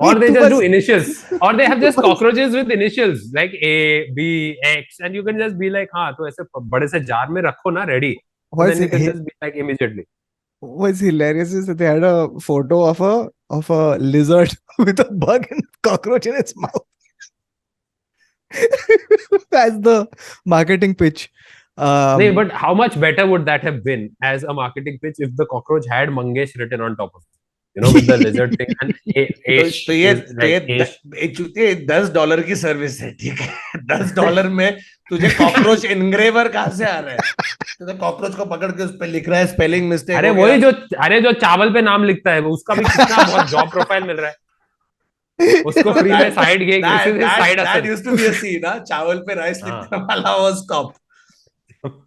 B: Or they just do initials, or they have just cockroaches with initials like A, B, X, and you can just be like, हाँ तो ऐसे बड़े से जार में रखो ना, ready. Then you can just be like immediately.
C: What's hilarious is that they had a photo of a lizard with a bug and cockroach in its mouth. As the marketing pitch.
B: No, but how much better would that have been as a marketing pitch if the cockroach had Mangesh written on top of it? You know, with the lizard thing. And
A: तो ये $10 की service है, ठीक है? $10 में तुझे cockroach इनग्रेवर कहाँ से आ रहा है? तो कॉकरोच को पकड़ के उस पे लिख रहा है, स्पेलिंग मिस्टेक.
B: अरे वही जो चावल पे नाम लिखता है, उसका भी कितना बहुत जॉब प्रोफाइल मिल रहा है उसको फ्री में. Side gig, side
A: that used to be a scene, ना? चावल पे राइस लिखने वाला was top.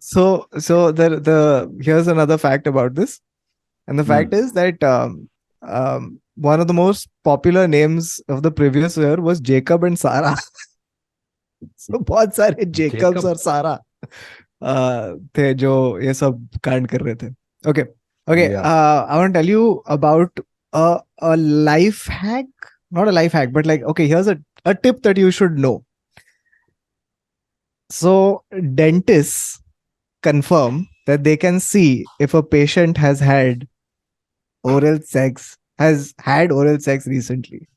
C: So the here's another fact about this, and the fact is that one of the most popular names of the previous year was Jacob and Sarah. So बहुत सारे Jacobs और Sarah थे जो ये सब कांड कर रहे थे. Okay, I want to tell you about a life hack, not a life hack, but like, okay, here's a tip that you should know. So dentists confirm that they can see if a patient has had oral sex recently.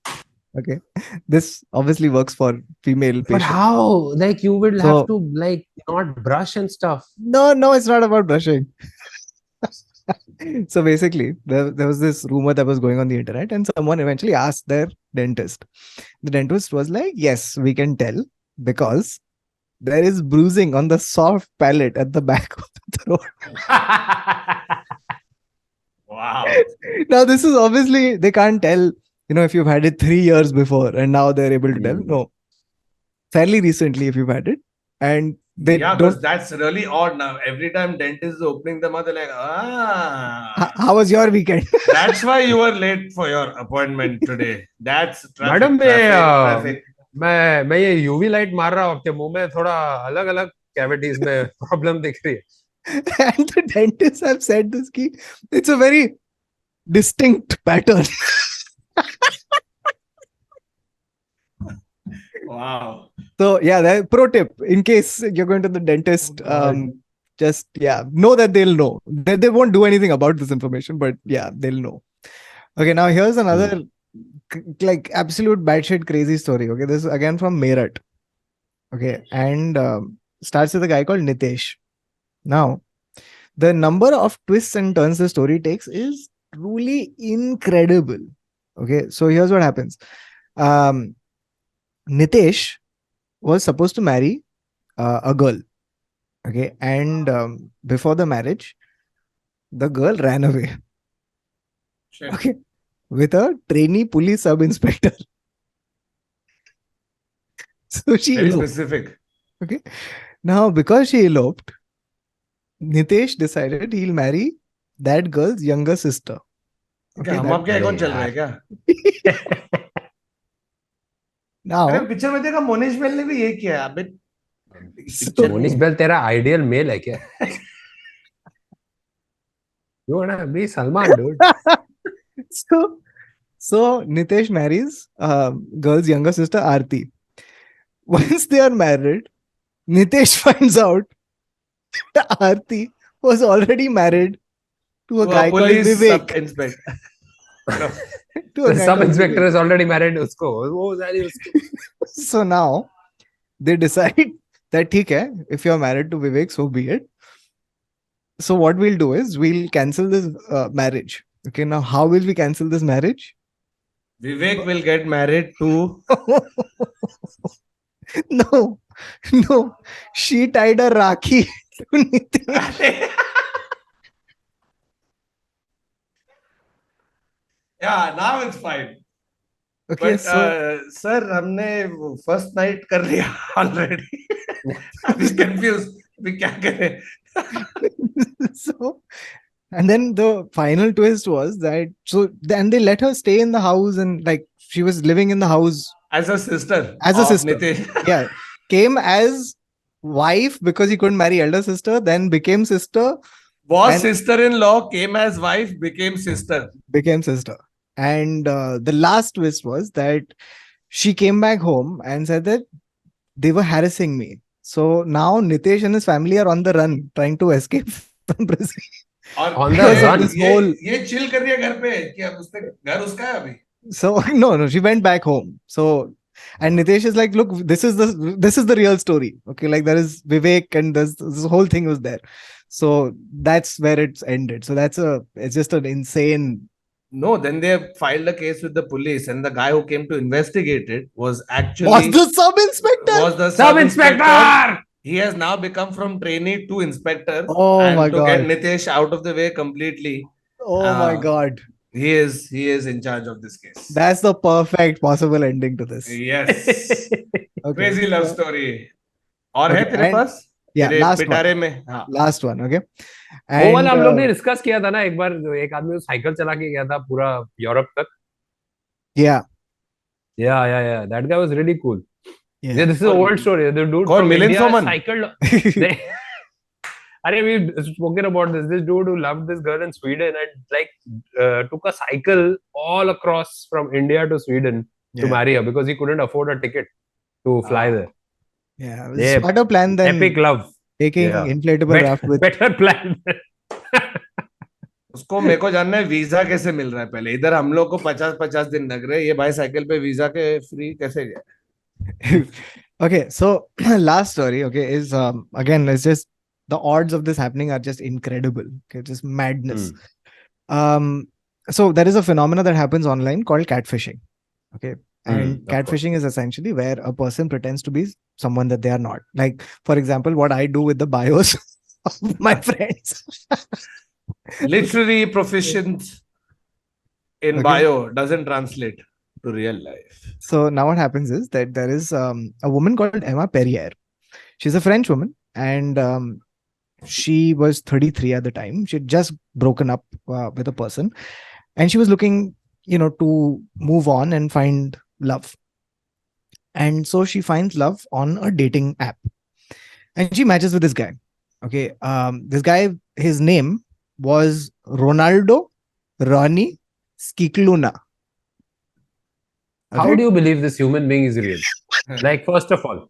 C: Okay, this obviously works for female patients.
B: But how? Like, you will have to like not brush and stuff.
C: No, it's not about brushing. So basically, there was this rumor that was going on the internet, and someone eventually asked their dentist. The dentist was like, "Yes, we can tell because there is bruising on the soft palate at the back of the throat."
A: Wow.
C: Now, this is obviously, they can't tell, if you've had it 3 years before and now they're able to tell. No. Fairly recently, if you've had it. And they
A: because that's really odd now. Every time dentist is opening the mouth, they're like,
C: how was your weekend?
A: That's why you were late for your appointment today. That's
B: Madam,
A: traffic.
B: मैं ये UV light मार रहा हूँ आपके मुंह में, थोड़ा अलग अलग cavities में problem दिख रही है.
C: And the dentists have said this key. It's a very distinct pattern.
A: Wow.
C: So yeah, that pro tip in case you're going to the dentist, just know that they'll know. They won't do anything about this information, but yeah, they'll know. Okay, now here's another like absolute batshit crazy story. Okay, this is again from Meerut. Okay, and starts with a guy called Nitesh. Now, the number of twists and turns the story takes is truly incredible. Okay, so here's what happens. Nitesh was supposed to marry a girl. Okay, and before the marriage, the girl ran away.
A: Shit.
C: Okay, with a trainee police sub inspector. So she
A: Very
C: eloped.
A: specific.
C: Okay, now because she eloped, Nitesh decided he'll marry that girl's younger sister.
A: क्या हम आपके account चल रहा है क्या?
C: Now,
A: अरे picture में देखा मोनिश बेल ने भी ये किया अबे.
B: मोनिश बेल तेरा आइडियल मेल है क्या? You wanna be Salman, dude?
C: so Nitesh marries girl's younger sister Aarti. Once they are married, Nitesh finds out that Aarti was already married to a guy called
A: police
C: Vivek.
A: sub-inspector.
C: To a
B: The
C: guy
B: sub
C: called
B: inspector
C: Vivek.
B: is already married उसको. वो सारी उसको.
C: So now they decide that ठीक है, if you're married to Vivek, so be it. So what we'll do is we'll cancel this marriage. Okay, now how will we cancel this marriage?
A: Vivek will get married to.
C: No. She tied a Rakhi to Nitesh.
A: Yeah, now it's fine.
C: Okay,
A: But sir, हमने first night कर लिया already. I'm confused. We क्या करें?
C: so and then the final twist was that then they let her stay in the house, and like she was living in the house
A: as a sister
C: of
A: Nitesh.
C: Yeah, came as wife because he couldn't marry elder sister, then became sister,
A: was sister-in-law, came as wife, became sister.
C: And the last twist was that she came back home and said that they were harassing me. So now Nitesh and his family are on the run, trying to escape from prison.
B: On the run.
A: ये chill कर रही है घर पे कि अब उसने घर उसका है अभी.
C: So no, she went back home. So and Nitesh is like, look, this is the real story. Okay, like there is Vivek and this whole thing was there. So that's where it's ended. So it's just an insane.
A: No, then they filed a case with the police, and the guy who came to investigate it was actually
C: Was the
B: Sub-inspector!
A: He has now become from trainee to inspector.
C: Oh
A: and
C: my
A: to
C: God.
A: get Nitesh out of the way completely,
C: Oh my God.
A: he is in charge of this case.
C: That's the perfect possible ending to this.
A: Yes.
C: Okay.
A: Crazy love story. और
C: Okay,
A: है तेरे पास?
C: Yeah,
A: तेरे
C: last
A: पिटारे
C: one.
A: में. हाँ.
C: Last one, okay.
B: वो वाला हम लोग ने डिस्कस किया था ना एक बार, एक आदमी साइकिल चला के गया था पूरा यूरोप तक.
C: Yeah.
B: Yeah. That guy was really cool.
C: Yeah.
B: This is an old story. The dude
A: कौन
B: from
A: Milind
B: India
A: Soman?
B: cycled. Arey, we've spoken about this. This dude who loved this girl in Sweden and like took a cycle all across from India to Sweden to marry her because he couldn't afford a ticket to fly there.
C: Yeah, it was a smarter plan than
B: Epic love.
C: taking inflatable raft with.
B: Better plan.
A: उसको मेरे को जानना है visa कैसे मिल रहा है पहले. इधर हम लोग को 50 दिन लग रहे हैं, ये भाई साइकिल पे वीजा के फ्री कैसे गया?
C: Okay, so last story, okay, is again, it's just the odds of this happening are just incredible. Okay, just madness. So there is a phenomena that happens online called catfishing. Okay, and catfishing is essentially where a person pretends to be someone that they are not. Like, for example, what I do with the bios of my friends.
A: Literary proficient in bio doesn't translate to real life.
C: So now what happens is that there is a woman called Emma Perrier. She's a French woman, and she was 33 at the time. She had just broken up with a person, and she was looking, to move on and find love. And so she finds love on a dating app. and she matches with this guy. Okay, this guy, his name was Ronaldo Ronnie Skikluna.
B: How do you believe this human being is real? Like, first of all,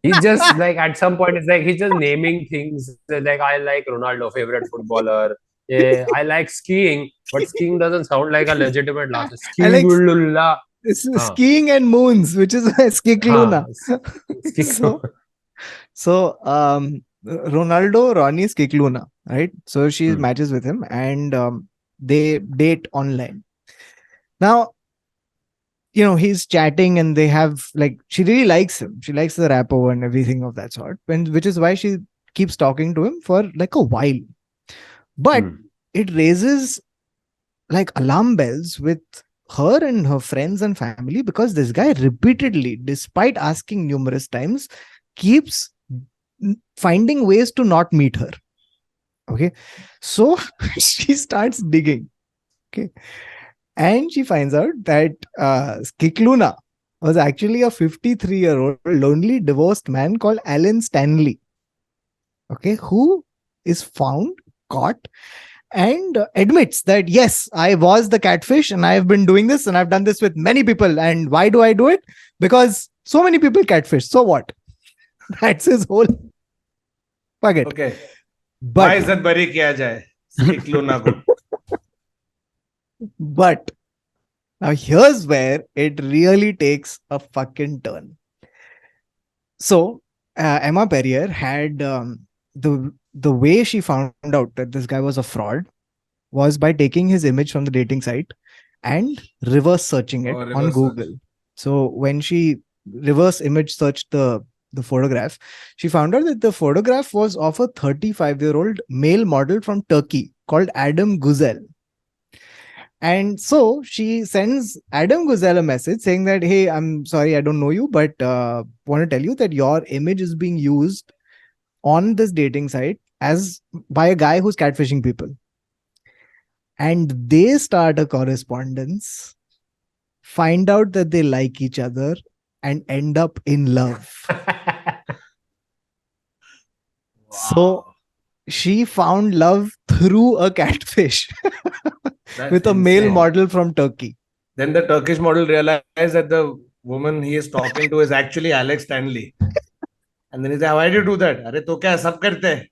B: he's just like, at some point, it's like he's just naming things. Like, I like Ronaldo, favorite footballer. Yeah, I like skiing, but skiing doesn't sound like a legitimate last.
C: I like
B: Skiing.
C: skiing and moons, which is Skikluna.
B: Skiing.
C: So Ronaldo Ronnie Skikluna, right? So she
B: Hmm.
C: matches with him, and they date online. Now, he's chatting, and they have, like, she really likes him. She likes the rapper and everything of that sort, which is why she keeps talking to him for like a while. But it raises like alarm bells with her and her friends and family, because this guy repeatedly, despite asking numerous times, keeps finding ways to not meet her. Okay, so she starts digging. Okay, and she finds out that Skikluna was actually a 53-year-old lonely divorced man called Alan Stanley. Okay, who is found, caught, and admits that, yes, I was the catfish, and I've been doing this, and I've done this with many people. And why do I do it? Because so many people catfish. So what? That's his whole bucket.
A: Okay.
C: But
A: why इज्जत बरी किया जाए स्किक्लूना को?
C: But now here's where it really takes a fucking turn. So Emma Perrier had the way she found out that this guy was a fraud was by taking his image from the dating site and reverse searching it on Google. So when she reverse image searched the photograph, she found out that the photograph was of a 35-year-old male model from Turkey called Adam Güzel. And so she sends Adam Güzel a message saying that, hey, I'm sorry, I don't know you, but want to tell you that your image is being used on this dating site as by a guy who's catfishing people. And they start a correspondence, find out that they like each other, and end up in love. So she found love through a catfish with a male model from Turkey.
A: Then the Turkish model realized that the woman he is talking to is actually Alex Stanley. And then he said, why did you do that? Arey to kya sab karte hai?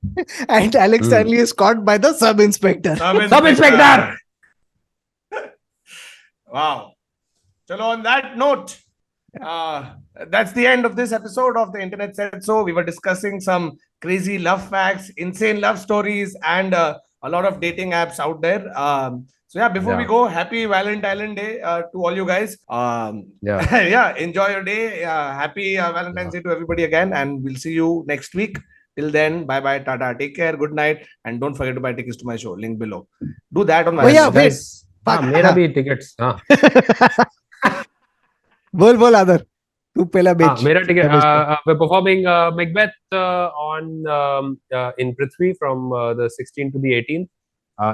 C: And Alex Stanley is caught by the sub-inspector.
A: Sub-inspector! Wow. Chalo, on that note, that's the end of this episode of The Internet Said So. We were discussing some crazy love facts, insane love stories, and a lot of dating apps out there. So yeah, before we go, happy Valentine Day to all you guys. Yeah, enjoy your day. Happy Valentine's Day to everybody again, and we'll see you next week. Till then, bye bye, tata, take care, good night, and don't forget to buy tickets to my show. Link below. Do that on my
C: wait.
B: मेरा भी tickets.
C: बोल Aadar. तू पहला बेच.
B: मेरा ticket. We're performing Macbeth in Prithvi from the 16th to the 18th.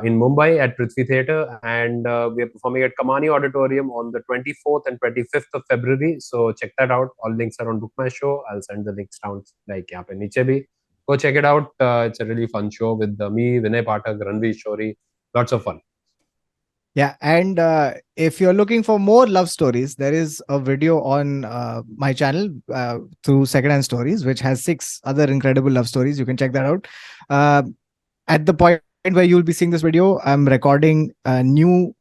B: In Mumbai at Prithvi Theatre, and we are performing at Kamani Auditorium on the 24th and 25th of February. So check that out. All links are on Book My Show. I'll send the links down like यहाँ पे नीचे भी. Go check it out. It's a really fun show with me, Vinay Pathak, Ranveer Shori. Lots of fun.
C: Yeah, and if you're looking for more love stories, there is a video on my channel through Secondhand Stories, which has 6 other incredible love stories. You can check that out. At the point where you'll be seeing this video, I'm recording new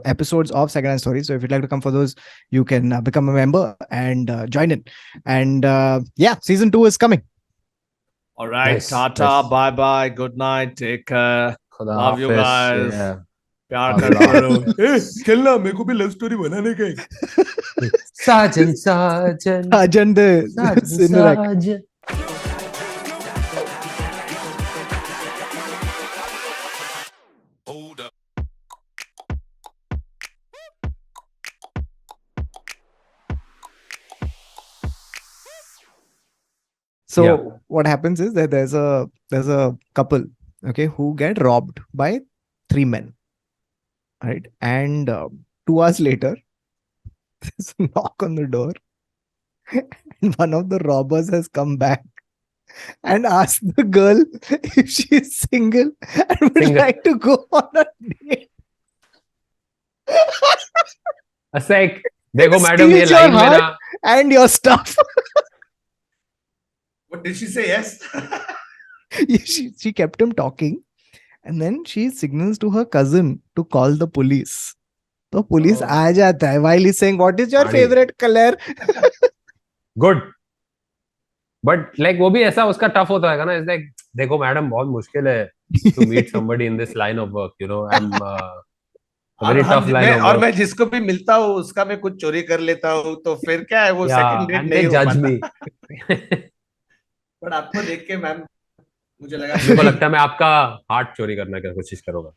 C: episodes of Secondhand Stories. So if you'd like to come for those, you can become a member and join in. And yeah, season 2 is coming.
A: All right, tata, bye bye, good night, take care. Love you guys.
B: Yeah.
A: प्यार करते रहो. खेलना मेरे को भी love story बनाने का है.
B: साजन साजन.
C: So what happens is that there's a couple, okay, who get robbed by 3 men. Right, and 2 hours later, there's a knock on the door, and one of the robbers has come back and ask the girl if she is single and would
B: Single.
C: like to go on a date.
B: It's like, देखो madam ये
C: Steals your
B: line मेरा
C: heart and your stuff.
A: What did she say? Yes.
C: she kept him talking, and then she signals to her cousin to call the police. तो police
A: Oh.
C: आ जाता है while he's saying what is your
B: Aadi.
C: favorite color.
B: Good, but like वो भी ऐसा उसका tough होता है ना, इट्स लाइक देखो मैडम बहुत मुश्किल है to meet somebody in this line of work, you know, I am very tough line of
A: और
B: वर्क,
A: मैं जिसको भी मिलता हूँ उसका मैं कुछ चोरी कर लेता हूँ, तो फिर क्या है, वो सेकंड डेट
B: एंड
A: नहीं
B: दे
A: हो
B: जज
A: पाता।
B: मी।
A: बट आपको देख के मैम मुझे लगा
B: मेरे को लगता है मैं आपका हार्ट चोरी करने की कोशिश करूंगा।